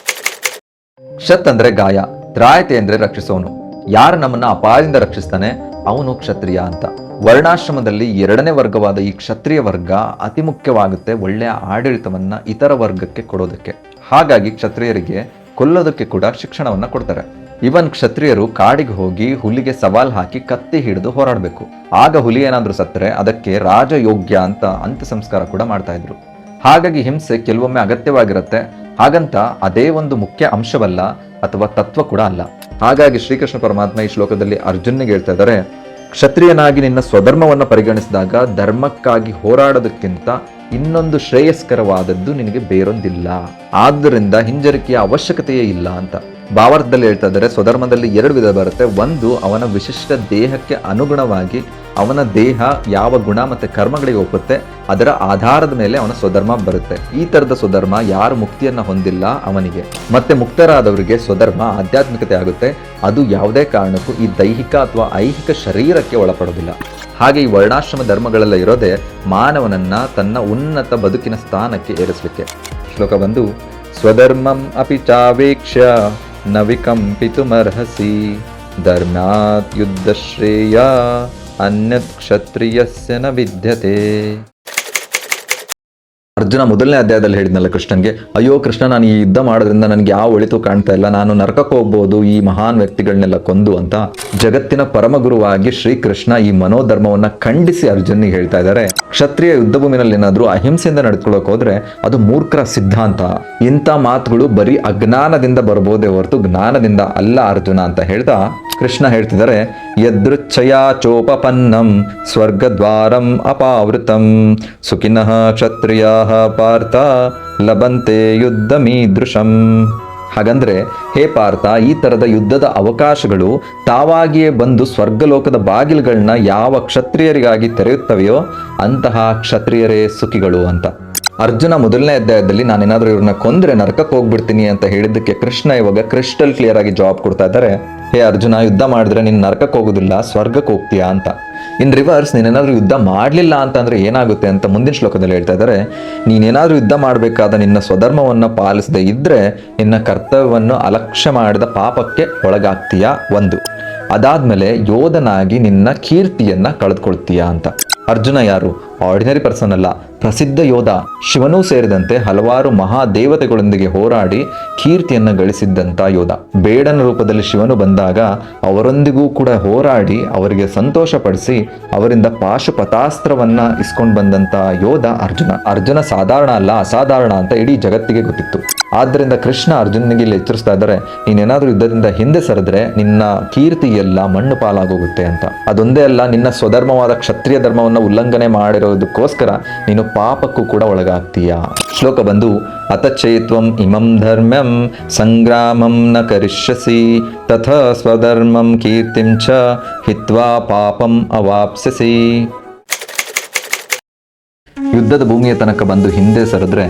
ಕ್ಷತ್ ಅಂದ್ರೆ ಗಾಯ, ತ್ರಾಯತೆ ಅಂದ್ರೆ ರಕ್ಷಿಸೋನು. ಯಾರು ನಮ್ಮನ್ನ ಅಪಾಯದಿಂದ ರಕ್ಷಿಸ್ತಾನೆ ಅವನು ಕ್ಷತ್ರಿಯ ಅಂತ. ವರ್ಣಾಶ್ರಮದಲ್ಲಿ ಎರಡನೇ ವರ್ಗವಾದ ಈ ಕ್ಷತ್ರಿಯ ವರ್ಗ ಅತಿ ಮುಖ್ಯವಾಗುತ್ತೆ ಒಳ್ಳೆಯ ಆಡಳಿತವನ್ನ ಇತರ ವರ್ಗಕ್ಕೆ ಕೊಡೋದಕ್ಕೆ. ಹಾಗಾಗಿ ಕ್ಷತ್ರಿಯರಿಗೆ ಕೊಲ್ಲೋದಕ್ಕೆ ಕೂಡ ಶಿಕ್ಷಣವನ್ನ ಕೊಡ್ತಾರೆ. ಇವನ್ ಕ್ಷತ್ರಿಯರು ಕಾಡಿಗೆ ಹೋಗಿ ಹುಲಿಗೆ ಸವಾಲ್ ಹಾಕಿ ಕತ್ತಿ ಹಿಡಿದು ಹೋರಾಡಬೇಕು. ಆಗ ಹುಲಿ ಏನಾದ್ರೂ ಸತ್ತರೆ ಅದಕ್ಕೆ ರಾಜಯೋಗ್ಯ ಅಂತ ಅಂತ್ಯ ಸಂಸ್ಕಾರ ಕೂಡ ಮಾಡ್ತಾ ಇದ್ರು. ಹಾಗಾಗಿ ಹಿಂಸೆ ಕೆಲವೊಮ್ಮೆ ಅಗತ್ಯವಾಗಿರುತ್ತೆ, ಹಾಗಂತ ಅದೇ ಒಂದು ಮುಖ್ಯ ಅಂಶವಲ್ಲ ಅಥವಾ ತತ್ವ ಕೂಡ ಅಲ್ಲ. ಹಾಗಾಗಿ ಶ್ರೀಕೃಷ್ಣ ಪರಮಾತ್ಮ ಈ ಶ್ಲೋಕದಲ್ಲಿ ಅರ್ಜುನ್ನಿಗೆ ಹೇಳ್ತಾ ಇದ್ದಾರೆ, ಕ್ಷತ್ರಿಯನಾಗಿ ನಿನ್ನ ಸ್ವಧರ್ಮವನ್ನು ಪರಿಗಣಿಸಿದಾಗ ಧರ್ಮಕ್ಕಾಗಿ ಹೋರಾಡೋದಕ್ಕಿಂತ ಇನ್ನೊಂದು ಶ್ರೇಯಸ್ಕರವಾದದ್ದು ನಿನಗೆ ಬೇರೊಂದಿಲ್ಲ. ಆದ್ದರಿಂದ ಹಿಂಜರಿಕೆಯ ಅವಶ್ಯಕತೆಯೇ ಇಲ್ಲ ಅಂತ. ಭಾವಾರ್ಥದಲ್ಲಿ ಹೇಳ್ತಾ ಇದ್ದಾರೆ, ಸ್ವಧರ್ಮದಲ್ಲಿ ಎರಡು ವಿಧ ಬರುತ್ತೆ. ಒಂದು, ಅವನ ವಿಶಿಷ್ಟ ದೇಹಕ್ಕೆ ಅನುಗುಣವಾಗಿ ಅವನ ದೇಹ ಯಾವ ಗುಣ ಮತ್ತೆ ಕರ್ಮಗಳಿಗೆ ಒಪ್ಪುತ್ತೆ ಅದರ ಆಧಾರದ ಮೇಲೆ ಅವನ ಸ್ವಧರ್ಮ ಬರುತ್ತೆ. ಈ ತರದ ಸ್ವಧರ್ಮ ಯಾರು ಮುಕ್ತಿಯನ್ನ ಹೊಂದಿಲ್ಲ ಅವನಿಗೆ. ಮತ್ತೆ ಮುಕ್ತರಾದವರಿಗೆ ಸ್ವಧರ್ಮ ಆಧ್ಯಾತ್ಮಿಕತೆ ಆಗುತ್ತೆ. ಅದು ಯಾವುದೇ ಕಾರಣಕ್ಕೂ ಈ ದೈಹಿಕ ಅಥವಾ ಐಹಿಕ ಶರೀರಕ್ಕೆ ಒಳಪಡೋದಿಲ್ಲ. ಹಾಗೆ ಈ ವರ್ಣಾಶ್ರಮ ಧರ್ಮಗಳೆಲ್ಲ ಇರೋದೇ ಮಾನವನನ್ನ ತನ್ನ ಉನ್ನತ ಬದುಕಿನ ಸ್ಥಾನಕ್ಕೆ ಏರಿಸಲಿಕ್ಕೆ. ಶ್ಲೋಕ ಬಂದು, ಸ್ವಧರ್ಮಂ ಅಪಿ ಚಾವೇಕ್ಷ್ಯ ನ ವಿಕಂಪಿತುಮರ್ಹಸಿ ಧರ್ಮ್ಯಾತ್ ಯುದ್ಧಶ್ರೇಯ ಅನ್ಯತ್ ಕ್ಷತ್ರಿಯಸ್ಯ ನ ವಿದ್ಯತೆ. ಅರ್ಜುನ ಮೊದಲನೇ ಅಧ್ಯಾಯದಲ್ಲಿ ಹೇಳಿದ್ನಲ್ಲ ಕೃಷ್ಣನ್ಗೆ, ಅಯ್ಯೋ ಕೃಷ್ಣ, ನಾನು ಈ ಯುದ್ಧ ಮಾಡೋದ್ರಿಂದ ನನಗೆ ಯಾವ ಒಳಿತು ಕಾಣ್ತಾ ಇಲ್ಲ, ನಾನು ನರಕಕ್ಕೆ ಹೋಗ್ಬೋದು ಈ ಮಹಾನ್ ವ್ಯಕ್ತಿಗಳನ್ನೆಲ್ಲ ಕೊಂದು ಅಂತ ಜಗತ್ತಿನ ಪರಮಗುರುವಾಗಿ ಶ್ರೀಕೃಷ್ಣ ಈ ಮನೋಧರ್ಮವನ್ನ ಖಂಡಿಸಿ ಅರ್ಜುನಿಗೆ ಹೇಳ್ತಾ ಇದ್ದಾರೆ. ಕ್ಷತ್ರಿಯ ಯುದ್ಧ ಭೂಮಿನಲ್ಲಿ ಏನಾದ್ರೂ ಅಹಿಂಸೆಯಿಂದ ನಡ್ಕೊಳ್ಳೋಕೆ ಹೋದ್ರೆ ಅದು ಮೂರ್ಖರ ಸಿದ್ಧಾಂತ. ಇಂಥ ಮಾತುಗಳು ಬರೀ ಅಜ್ಞಾನದಿಂದ ಬರ್ಬೋದೇ ಹೊರತು ಜ್ಞಾನದಿಂದ ಅಲ್ಲ ಅರ್ಜುನ ಅಂತ ಹೇಳ್ತಾ ಕೃಷ್ಣ ಹೇಳ್ತಿದ್ದಾರೆ, ಯದೃಚ್ಛಯ ಚೋಪಪನ್ನಂ ಸ್ವರ್ಗದ್ವಾರಂ ಅಪಾವೃತಂ ಸುಖಿನಃ ಕ್ಷತ್ರಿಯಾ ಪಾರ್ಥ ಲಭಂತೆ ಯುದ್ಧಮೀದೃಶಂ. ಹಾಗಂದ್ರೆ ಹೇ ಪಾರ್ಥ, ಈ ತರದ ಯುದ್ಧದ ಅವಕಾಶಗಳು ತಾವಾಗಿಯೇ ಬಂದು ಸ್ವರ್ಗಲೋಕದ ಬಾಗಿಲುಗಳನ್ನ ಯಾವ ಕ್ಷತ್ರಿಯರಿಗಾಗಿ ತೆರೆಯುತ್ತವೆಯೋ ಅಂತಹ ಕ್ಷತ್ರಿಯರೇ ಸುಖಿಗಳು ಅಂತ. ಅರ್ಜುನ ಮೊದಲನೇ ಅಧ್ಯಾಯದಲ್ಲಿ ನಾನೇನಾದ್ರೂ ಇವ್ರನ್ನ ಕೊಂದ್ರೆ ನರಕಕ್ಕೆ ಹೋಗ್ಬಿಡ್ತೀನಿ ಅಂತ ಹೇಳಿದ್ದಕ್ಕೆ ಕೃಷ್ಣ ಇವಾಗ ಕ್ರಿಸ್ಟಲ್ ಕ್ಲಿಯರ್ ಆಗಿ ಜವಾಬ್ ಕೊಡ್ತಾ ಇದ್ದಾರೆ, ಹೇ ಅರ್ಜುನ, ಯುದ್ಧ ಮಾಡಿದ್ರೆ ನೀನು ನರಕಕ್ಕೆ ಹೋಗೋದಿಲ್ಲ, ಸ್ವರ್ಗಕ್ಕೆ ಹೋಗ್ತೀಯಾ ಅಂತ. ಇನ್ ರಿವರ್ಸ್, ನೀನೇನಾದ್ರೂ ಯುದ್ಧ ಮಾಡಲಿಲ್ಲ ಅಂತಂದ್ರೆ ಏನಾಗುತ್ತೆ ಅಂತ ಮುಂದಿನ ಶ್ಲೋಕದಲ್ಲಿ ಹೇಳ್ತಾ ಇದ್ದಾರೆ, ನೀನೇನಾದ್ರೂ ಯುದ್ಧ ಮಾಡಬೇಕಾದ ನಿನ್ನ ಸ್ವಧರ್ಮವನ್ನು ಪಾಲಿಸದೆ ಇದ್ರೆ ನಿನ್ನ ಕರ್ತವ್ಯವನ್ನು ಅಲಕ್ಷ್ಯ ಮಾಡಿದ ಪಾಪಕ್ಕೆ ಒಳಗಾಗ್ತೀಯಾ ಒಂದು. ಅದಾದ್ಮೇಲೆ ಯೋಧನಾಗಿ ನಿನ್ನ ಕೀರ್ತಿಯನ್ನ ಕಳೆದುಕೊಳ್ತೀಯಾ ಅಂತ. ಅರ್ಜುನ ಯಾರು? ಆರ್ಡಿನರಿ ಪರ್ಸನ್ ಅಲ್ಲ, ಪ್ರಸಿದ್ಧ ಯೋಧ. ಶಿವನೂ ಸೇರಿದಂತೆ ಹಲವಾರು ಮಹಾದೇವತೆಗಳೊಂದಿಗೆ ಹೋರಾಡಿ ಕೀರ್ತಿಯನ್ನ ಗಳಿಸಿದ್ದಂಥ ಯೋಧ. ಬೇಡನ ರೂಪದಲ್ಲಿ ಶಿವನು ಬಂದಾಗ ಅವರೊಂದಿಗೂ ಕೂಡ ಹೋರಾಡಿ ಅವರಿಗೆ ಸಂತೋಷಪಡಿಸಿ ಅವರಿಂದ ಪಾಶುಪತಾಸ್ತ್ರವನ್ನ ಇಸ್ಕೊಂಡು ಬಂದಂತ ಯೋಧ ಅರ್ಜುನ. ಅರ್ಜುನ ಸಾಧಾರಣ ಅಲ್ಲ, ಅಸಾಧಾರಣ ಅಂತ ಇಡೀ ಜಗತ್ತಿಗೆ ಗೊತ್ತಿತ್ತು. ಆದ್ದರಿಂದ ಕೃಷ್ಣ ಅರ್ಜುನಿಗೆ ಇಲ್ಲಿ ಎಚ್ಚರಿಸ್ತಾ ಇದ್ದಾರೆ, ನೀನೇನಾದ್ರೂ ಯುದ್ಧದಿಂದ ಹಿಂದೆ ಸರಿದ್ರೆ ನಿನ್ನ ಕೀರ್ತಿ ಎಲ್ಲ ಮಣ್ಣು ಪಾಲಾಗೋಗುತ್ತೆ ಅಂತ. ಅದೊಂದೇ ಅಲ್ಲ, ನಿನ್ನ ಸ್ವಧರ್ಮವಾದ ಕ್ಷತ್ರಿಯ ಧರ್ಮವನ್ನು ಉಲ್ಲಂಘನೆ ಮಾಡಿರೋದಕ್ಕೋಸ್ಕರ ನೀನು ಪಾಪಕ್ಕೂ ಕೂಡ ಒಳಗಾಗ್ತೀಯಾ. ಶ್ಲೋಕ ಬಂದು, ಅತಚೇತ್ವಂ ಇಮಂ ಧರ್ಮ್ಯಂ ಸಂಗ್ರಾಮಂ ನ ಕರಿಷ್ಯಸಿ ತಥ ಸ್ವಧರ್ಮಂ ಕೀರ್ತಿಂ ಚ ಹಿತ್ವಾ ಪಾಪಂ ಅವಾಪ್ಸ್ಯಸಿ. ಯುದ್ಧದ ಭೂಮಿಯ ತನಕ ಬಂದು ಹಿಂದೆ ಸರಿದ್ರೆ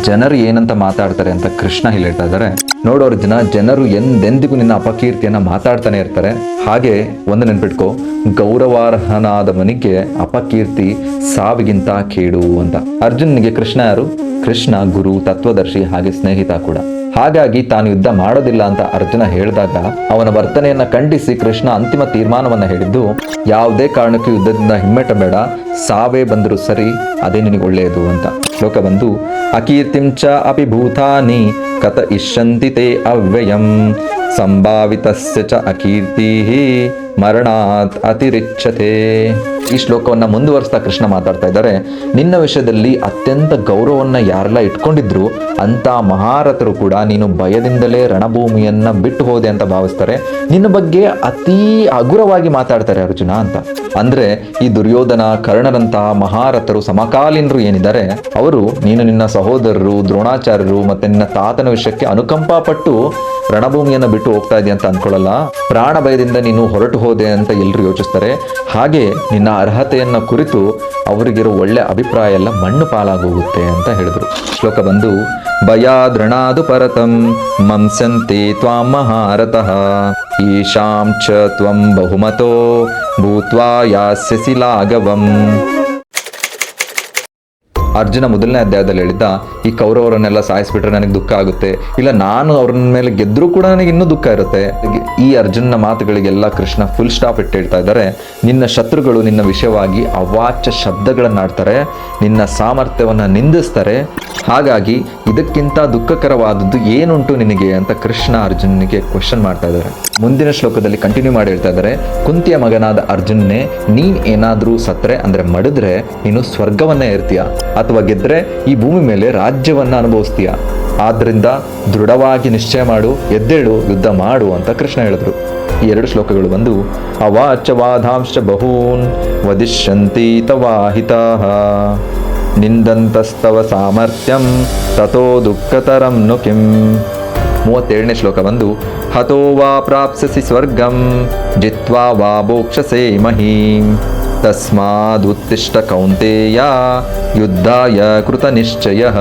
ಜನರು ಏನಂತ ಮಾತಾಡ್ತಾರೆ ಅಂತ ಕೃಷ್ಣ ಇಲ್ಲಿ ಹೇಳ್ತಾ ಇದ್ದಾರೆ. ನೋಡೋ ಅರ್ಜುನ, ಜನರು ಎಂದೆಂದಿಗೂ ನಿನ್ನ ಅಪಕೀರ್ತಿಯನ್ನ ಮಾತಾಡ್ತಾನೆ ಇರ್ತಾರೆ. ಹಾಗೆ ಒಂದು ನೆನ್ಪಿಟ್ಕೋ, ಗೌರವಾರ್ಹನಾದವನಿಗೆ ಅಪಕೀರ್ತಿ ಸಾವಿಗಿಂತ ಕೇಡು ಅಂತ. ಅರ್ಜುನ್ನಿಗೆ ಕೃಷ್ಣ ಯಾರು? ಕೃಷ್ಣ ಗುರು, ತತ್ವದರ್ಶಿ, ಹಾಗೆ ಸ್ನೇಹಿತ ಕೂಡ. ಹಾಗಾಗಿ ತಾನು ಯುದ್ಧ ಮಾಡೋದಿಲ್ಲ ಅಂತ ಅರ್ಜುನ ಹೇಳಿದಾಗ ಅವನ ವರ್ತನೆಯನ್ನ ಖಂಡಿಸಿ ಕೃಷ್ಣ ಅಂತಿಮ ತೀರ್ಮಾನವನ್ನ ಹೇಳಿದ್ದು, ಯಾವುದೇ ಕಾರಣಕ್ಕೂ ಯುದ್ಧದಿಂದ ಹಿಮ್ಮೆಟ್ಟಬೇಡ, ಸಾವೇ ಬಂದರೂ ಸರಿ, ಅದೇ ನಿನಗೆ ಒಳ್ಳೆಯದು ಅಂತ. ಶ್ಲೋಕ ಬಂದು, ಅಕೀರ್ತಿಂ ಚ ಅಪಿ ಭೂತಾನಿ ಕತ ಇಷ್ಯಂತಿ ತೇ ಅವ್ಯಯಂ ಸಂಭಾವಿತಸ್ಯ ಚ ಅಕೀರ್ತಿ ಮರಣಾತ್ ಅತಿರಿಚ್ಯತೆ. ಈ ಶ್ಲೋಕವನ್ನ ಮುಂದುವರಿಸ್ತಾ ಕೃಷ್ಣ ಮಾತಾಡ್ತಾ ಇದ್ದಾರೆ, ನಿನ್ನ ವಿಷಯದಲ್ಲಿ ಅತ್ಯಂತ ಗೌರವವನ್ನ ಯಾರೆಲ್ಲ ಇಟ್ಕೊಂಡಿದ್ರು ಅಂತ ಮಹಾರಥರು ಕೂಡ ನೀನು ಭಯದಿಂದಲೇ ರಣಭೂಮಿಯನ್ನ ಬಿಟ್ಟು ಹೋದೆ ಅಂತ ಭಾವಿಸ್ತಾರೆ. ನಿನ್ನ ಬಗ್ಗೆ ಅತೀ ಹಗುರವಾಗಿ ಮಾತಾಡ್ತಾರೆ ಅರ್ಜುನ ಅಂತ. ಅಂದ್ರೆ ಈ ದುರ್ಯೋಧನ, ಕರ್ಣರಂತಹ ಮಹಾರಥರು, ಸಮಕಾಲೀನರು ಏನಿದ್ದಾರೆ ಅವರು ನೀನು ನಿನ್ನ ಸಹೋದರರು, ದ್ರೋಣಾಚಾರ್ಯರು ಮತ್ತೆ ನಿನ್ನ ತಾತನ ವಿಷಯಕ್ಕೆ ಅನುಕಂಪ ಪಟ್ಟು ರಣಭೂಮಿಯನ್ನ ಬಿಟ್ಟು ಹೋಗ್ತಾ ಇದೆಯಾ ಅಂತ ಅನ್ಕೊಳ್ಳಲ್ಲ. ಪ್ರಾಣ ಭಯದಿಂದ ನೀನು ಹೊರಟು ಹೋದೆ ಅಂತ ಎಲ್ಲರೂ ಯೋಚಿಸ್ತಾರೆ. ಹಾಗೆ ನಿನ್ನ ಅರ್ಹತೆಯನ್ನ ಕುರಿತು ಅವರಿಗಿರೋ ಒಳ್ಳೆ ಅಭಿಪ್ರಾಯ ಎಲ್ಲ ಮಣ್ಣು ಪಾಲಾಗೋಗುತ್ತೆ ಅಂತ ಹೇಳಿದ್ರು. ಶ್ಲೋಕ ಬಂದು, ಭಯಾದೃಣಾದು ಪರತಂ ಮಂಸಂತೆ ತ್ವಾಂ ಮಹಾರಥಃ ಈಶಾಂ ಚ ತ್ವಂ ಬಹುಮತೋ ಭೂತ್ವಾ ಯಾಸ್ಯಸಿ ಲಾಘವಂ. ಅರ್ಜುನ ಮೊದಲನೇ ಅಧ್ಯಾಯದಲ್ಲಿ ಹೇಳಿದ್ದ, ಈ ಕೌರವರನ್ನೆಲ್ಲ ಸಾಯಿಸ್ಬಿಟ್ರೆ ನನಗೆ ದುಃಖ ಆಗುತ್ತೆ, ಇಲ್ಲ ನಾನು ಅವ್ರ ಮೇಲೆ ಗೆದ್ರೂ ಕೂಡ ನನಗೆ ಇನ್ನೂ ದುಃಖ ಇರುತ್ತೆ. ಈ ಅರ್ಜುನನ ಮಾತುಗಳಿಗೆಲ್ಲ ಕೃಷ್ಣ ಫುಲ್ ಸ್ಟಾಪ್ ಇಟ್ಟು ಹೇಳ್ತಾ ಇದ್ದಾರೆ, ನಿನ್ನ ಶತ್ರುಗಳು ನಿನ್ನ ವಿಷಯವಾಗಿ ಅವಾಚ್ಯ ಶಬ್ದಗಳನ್ನಾಡ್ತಾರೆ, ನಿನ್ನ ಸಾಮರ್ಥ್ಯವನ್ನು ನಿಂದಿಸ್ತಾರೆ. ಹಾಗಾಗಿ ಇದಕ್ಕಿಂತ ದುಃಖಕರವಾದದ್ದು ಏನುಂಟು ನಿನಗೆ ಅಂತ ಕೃಷ್ಣ ಅರ್ಜುನನಿಗೆ ಕ್ವೆಶ್ಚನ್ ಮಾಡ್ತಾ ಇದ್ದಾರೆ. ಮುಂದಿನ ಶ್ಲೋಕದಲ್ಲಿ ಕಂಟಿನ್ಯೂ ಮಾಡಿ ಹೇಳ್ತಾ ಇದ್ದಾರೆ, ಕುಂತಿಯ ಮಗನಾದ ಅರ್ಜುನ್ನೇ, ನೀನ್ ಏನಾದ್ರೂ ಸತ್ರೆ ಅಂದ್ರೆ ಮಡಿದ್ರೆ ನೀನು ಸ್ವರ್ಗವನ್ನೇ ಇರ್ತೀಯ, ಅಥವಾ ಗೆದ್ರೆ ಈ ಭೂಮಿ ಮೇಲೆ ರಾಜ್ಯವನ್ನ ಅನುಭವಿಸ್ತೀಯ. ಆದ್ರಿಂದ ದೃಢವಾಗಿ ನಿಶ್ಚಯ ಮಾಡು, ಎದ್ದೇಳು, ಯುದ್ಧ ಮಾಡು ಅಂತ ಕೃಷ್ಣ ಹೇಳಿದ್ರು. ಈ ಎರಡು ಶ್ಲೋಕಗಳು ಬಂದು, ಅವಾಚ್ಯವಾದಾಂಶ ಬಹೂನ್ ವದಿಷ್ಯಂತಿ ತವಾಹಿತಾಃ ನಿಂದಂತಸ್ತವ ಸಾಮರ್ಥ್ಯಂ ತಥೋ ದುಃಖತರಂ ನು ಕಿಂ. 37ನೇ ಶ್ಲೋಕ ಬಂದು, ಹತೋ ವಾ ಪ್ರಾಪ್ಸ್ಯಸಿ ಸ್ವರ್ಗಂ ಜಿತ್ವಾ ವಾ ಭೋಕ್ಷಸೇ ಮಹೀಂ ತಸ್ಮಾದುತ್ತಿಷ್ಠ ಕೌಂತೇಯ ಯುದ್ಧಾಯ ಕೃತ ನಿಶ್ಚಯಃ.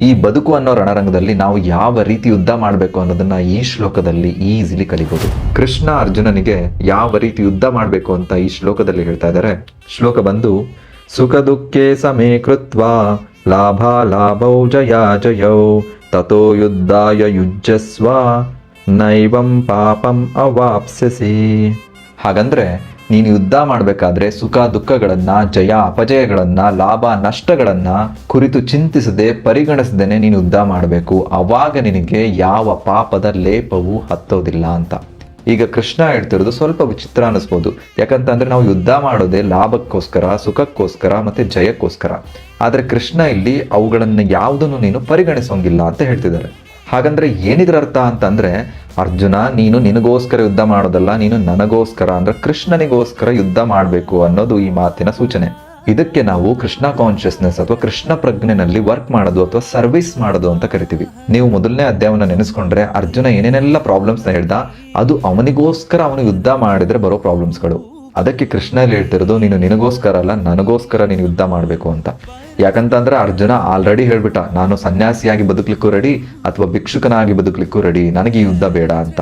ಈ ಬದುಕು ಅನ್ನೋ ರಣರಂಗದಲ್ಲಿ ನಾವು ಯಾವ ರೀತಿ ಯುದ್ಧ ಮಾಡಬೇಕು ಅನ್ನೋದನ್ನ ಈ ಶ್ಲೋಕದಲ್ಲಿ ಈಸಿಲಿ ಕಲಿಬಹುದು. ಕೃಷ್ಣ ಅರ್ಜುನನಿಗೆ ಯಾವ ರೀತಿ ಯುದ್ಧ ಮಾಡಬೇಕು ಅಂತ ಈ ಶ್ಲೋಕದಲ್ಲಿ ಹೇಳ್ತಾ ಇದ್ದಾರೆ. ಶ್ಲೋಕ ಬಂದು, ಸುಖ ದುಃಖೇ ಸಮೇ ಕೃತ್ವಾ ಲಾಭ ಲಾಭೌ ಜಯ ಜಯೌ ತಥೋ ಯುದ್ಧಾಯ ಯುಜ್ಯಸ್ವ ನೈವಂ ಪಾಪಂ ಅವಾಪ್ಸ್ಯಸಿ. ಹಾಗಂದ್ರೆ ನೀನು ಯುದ್ಧ ಮಾಡಬೇಕಾದ್ರೆ ಸುಖ ದುಃಖಗಳನ್ನ, ಜಯ ಅಪಜಯಗಳನ್ನ, ಲಾಭ ನಷ್ಟಗಳನ್ನ ಕುರಿತು ಚಿಂತಿಸದೆ ಪರಿಗಣಿಸದೇನೆ ನೀನು ಯುದ್ಧ ಮಾಡಬೇಕು. ಅವಾಗ ನಿನಗೆ ಯಾವ ಪಾಪದ ಲೇಪವೂ ಹತ್ತೋದಿಲ್ಲ ಅಂತ. ಈಗ ಕೃಷ್ಣ ಹೇಳ್ತಿರೋದು ಸ್ವಲ್ಪ ವಿಚಿತ್ರ ಅನ್ನಿಸ್ಬೋದು. ಯಾಕಂತಂದ್ರೆ ನಾವು ಯುದ್ಧ ಮಾಡೋದೇ ಲಾಭಕ್ಕೋಸ್ಕರ, ಸುಖಕ್ಕೋಸ್ಕರ ಮತ್ತೆ ಜಯಕ್ಕೋಸ್ಕರ. ಆದ್ರೆ ಕೃಷ್ಣ ಇಲ್ಲಿ ಅವುಗಳನ್ನ ಯಾವುದನ್ನು ನೀನು ಪರಿಗಣಿಸೋಂಗಿಲ್ಲ ಅಂತ ಹೇಳ್ತಿದ್ದಾರೆ. ಹಾಗಂದ್ರೆ ಏನಿದ್ರ ಅರ್ಥ ಅಂತಂದ್ರೆ, ಅರ್ಜುನ ನೀನು ನಿನಗೋಸ್ಕರ ಯುದ್ಧ ಮಾಡೋದಲ್ಲ, ನೀನು ನನಗೋಸ್ಕರ ಅಂದ್ರೆ ಕೃಷ್ಣನಿಗೋಸ್ಕರ ಯುದ್ಧ ಮಾಡಬೇಕು ಅನ್ನೋದು ಈ ಮಾತಿನ ಸೂಚನೆ. ಇದಕ್ಕೆ ನಾವು ಕೃಷ್ಣ ಕಾನ್ಷಿಯಸ್ನೆಸ್ ಅಥವಾ ಕೃಷ್ಣ ಪ್ರಜ್ಞೆನಲ್ಲಿ ವರ್ಕ್ ಮಾಡೋದು ಅಥವಾ ಸರ್ವಿಸ್ ಮಾಡೋದು ಅಂತ ಕರಿತೀವಿ. ನೀವು ಮೊದಲನೇ ಅಧ್ಯಾಯವನ್ನ ನೆನೆಸ್ಕೊಂಡ್ರೆ ಅರ್ಜುನ ಏನೇನೆಲ್ಲ ಪ್ರಾಬ್ಲಮ್ಸ್ನ ಹೇಳ್ದ, ಅದು ಅವನಿಗೋಸ್ಕರ ಅವನು ಯುದ್ಧ ಮಾಡಿದ್ರೆ ಬರೋ ಪ್ರಾಬ್ಲಮ್ಸ್ಗಳು. ಅದಕ್ಕೆ ಕೃಷ್ಣ ಇಲ್ಲಿ ಹೇಳ್ತಿರೋದು, ನೀನು ನಿನಗೋಸ್ಕರ ಅಲ್ಲ ನನಗೋಸ್ಕರ ನೀನು ಯುದ್ಧ ಮಾಡಬೇಕು ಅಂತ. ಯಾಕಂತಂದ್ರೆ ಅರ್ಜುನ ಆಲ್ರೆಡಿ ಹೇಳ್ಬಿಟ್ಟ, ನಾನು ಸನ್ಯಾಸಿಯಾಗಿ ಬದುಕಲಿಕ್ಕೂ ರೆಡಿ ಅಥವಾ ಭಿಕ್ಷುಕನಾಗಿ ಬದುಕಲಿಕ್ಕೂ ರೆಡಿ, ನನಗೆ ಈ ಯುದ್ಧ ಬೇಡ ಅಂತ.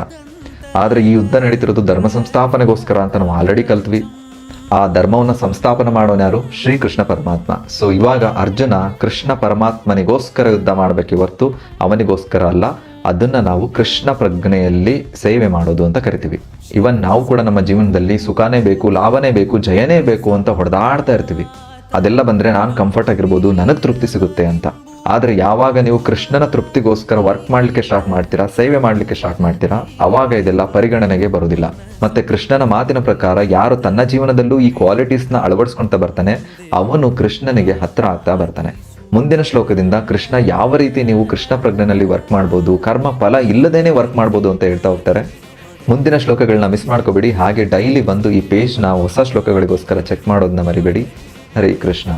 ಆದ್ರೆ ಈ ಯುದ್ಧ ನಡೀತಿರೋದು ಧರ್ಮ ಸಂಸ್ಥಾಪನೆಗೋಸ್ಕರ ಅಂತ ನಾವು ಆಲ್ರೆಡಿ ಕಲ್ತ್ವಿ. ಆ ಧರ್ಮವನ್ನ ಸಂಸ್ಥಾಪನೆ ಮಾಡೋನು ಯಾರು? ಶ್ರೀಕೃಷ್ಣ ಪರಮಾತ್ಮ. ಸೊ ಇವಾಗ ಅರ್ಜುನ ಕೃಷ್ಣ ಪರಮಾತ್ಮನಿಗೋಸ್ಕರ ಯುದ್ಧ ಮಾಡಬೇಕು ಹೊರತು ಅವನಿಗೋಸ್ಕರ ಅಲ್ಲ. ಅದನ್ನ ನಾವು ಕೃಷ್ಣ ಪ್ರಜ್ಞೆಯಲ್ಲಿ ಸೇವೆ ಮಾಡೋದು ಅಂತ ಕರಿತೀವಿ. ಇವನ್ ನಾವು ಕೂಡ ನಮ್ಮ ಜೀವನದಲ್ಲಿ ಸುಖನೇ ಬೇಕು, ಲಾಭನೇ ಬೇಕು, ಜಯನೇ ಬೇಕು ಅಂತ ಹೊಡೆದಾಡ್ತಾ ಇರ್ತೀವಿ. ಅದೆಲ್ಲ ಬಂದ್ರೆ ನಾನು ಕಂಫರ್ಟ್ ಆಗಿರ್ಬೋದು, ನನಗೆ ತೃಪ್ತಿ ಸಿಗುತ್ತೆ ಅಂತ. ಆದ್ರೆ ಯಾವಾಗ ನೀವು ಕೃಷ್ಣನ ತೃಪ್ತಿಗೋಸ್ಕರ ವರ್ಕ್ ಮಾಡ್ಲಿಕ್ಕೆ ಸ್ಟಾರ್ಟ್ ಮಾಡ್ತೀರಾ, ಸೇವೆ ಮಾಡ್ಲಿಕ್ಕೆ ಸ್ಟಾರ್ಟ್ ಮಾಡ್ತೀರಾ, ಅವಾಗ ಇದೆಲ್ಲ ಪರಿಗಣನೆಗೆ ಬರೋದಿಲ್ಲ. ಮತ್ತೆ ಕೃಷ್ಣನ ಮಾತಿನ ಪ್ರಕಾರ ಯಾರು ತನ್ನ ಜೀವನದಲ್ಲೂ ಈ ಕ್ವಾಲಿಟೀಸ್ನ ಅಳವಡಿಸ್ಕೊಂತ ಬರ್ತಾನೆ, ಅವನು ಕೃಷ್ಣನಿಗೆ ಹತ್ರ ಆಗ್ತಾ ಬರ್ತಾನೆ. ಮುಂದಿನ ಶ್ಲೋಕದಿಂದ ಕೃಷ್ಣ ಯಾವ ರೀತಿ ನೀವು ಕೃಷ್ಣ ಪ್ರಜ್ಞೆನಲ್ಲಿ ವರ್ಕ್ ಮಾಡ್ಬೋದು, ಕರ್ಮ ಫಲ ಇಲ್ಲದೇನೆ ವರ್ಕ್ ಮಾಡ್ಬೋದು ಅಂತ ಹೇಳ್ತಾ ಹೋಗ್ತಾರೆ. ಮುಂದಿನ ಶ್ಲೋಕಗಳನ್ನ ಮಿಸ್ ಮಾಡ್ಕೋಬೇಡಿ. ಹಾಗೆ ಡೈಲಿ ಬಂದು ಈ ಪೇಜ್ನ ಹೊಸ ಶ್ಲೋಕಗಳಿಗೋಸ್ಕರ ಚೆಕ್ ಮಾಡೋದನ್ನ ಮರಿಬೇಡಿ. ಹರೇ ಕೃಷ್ಣ.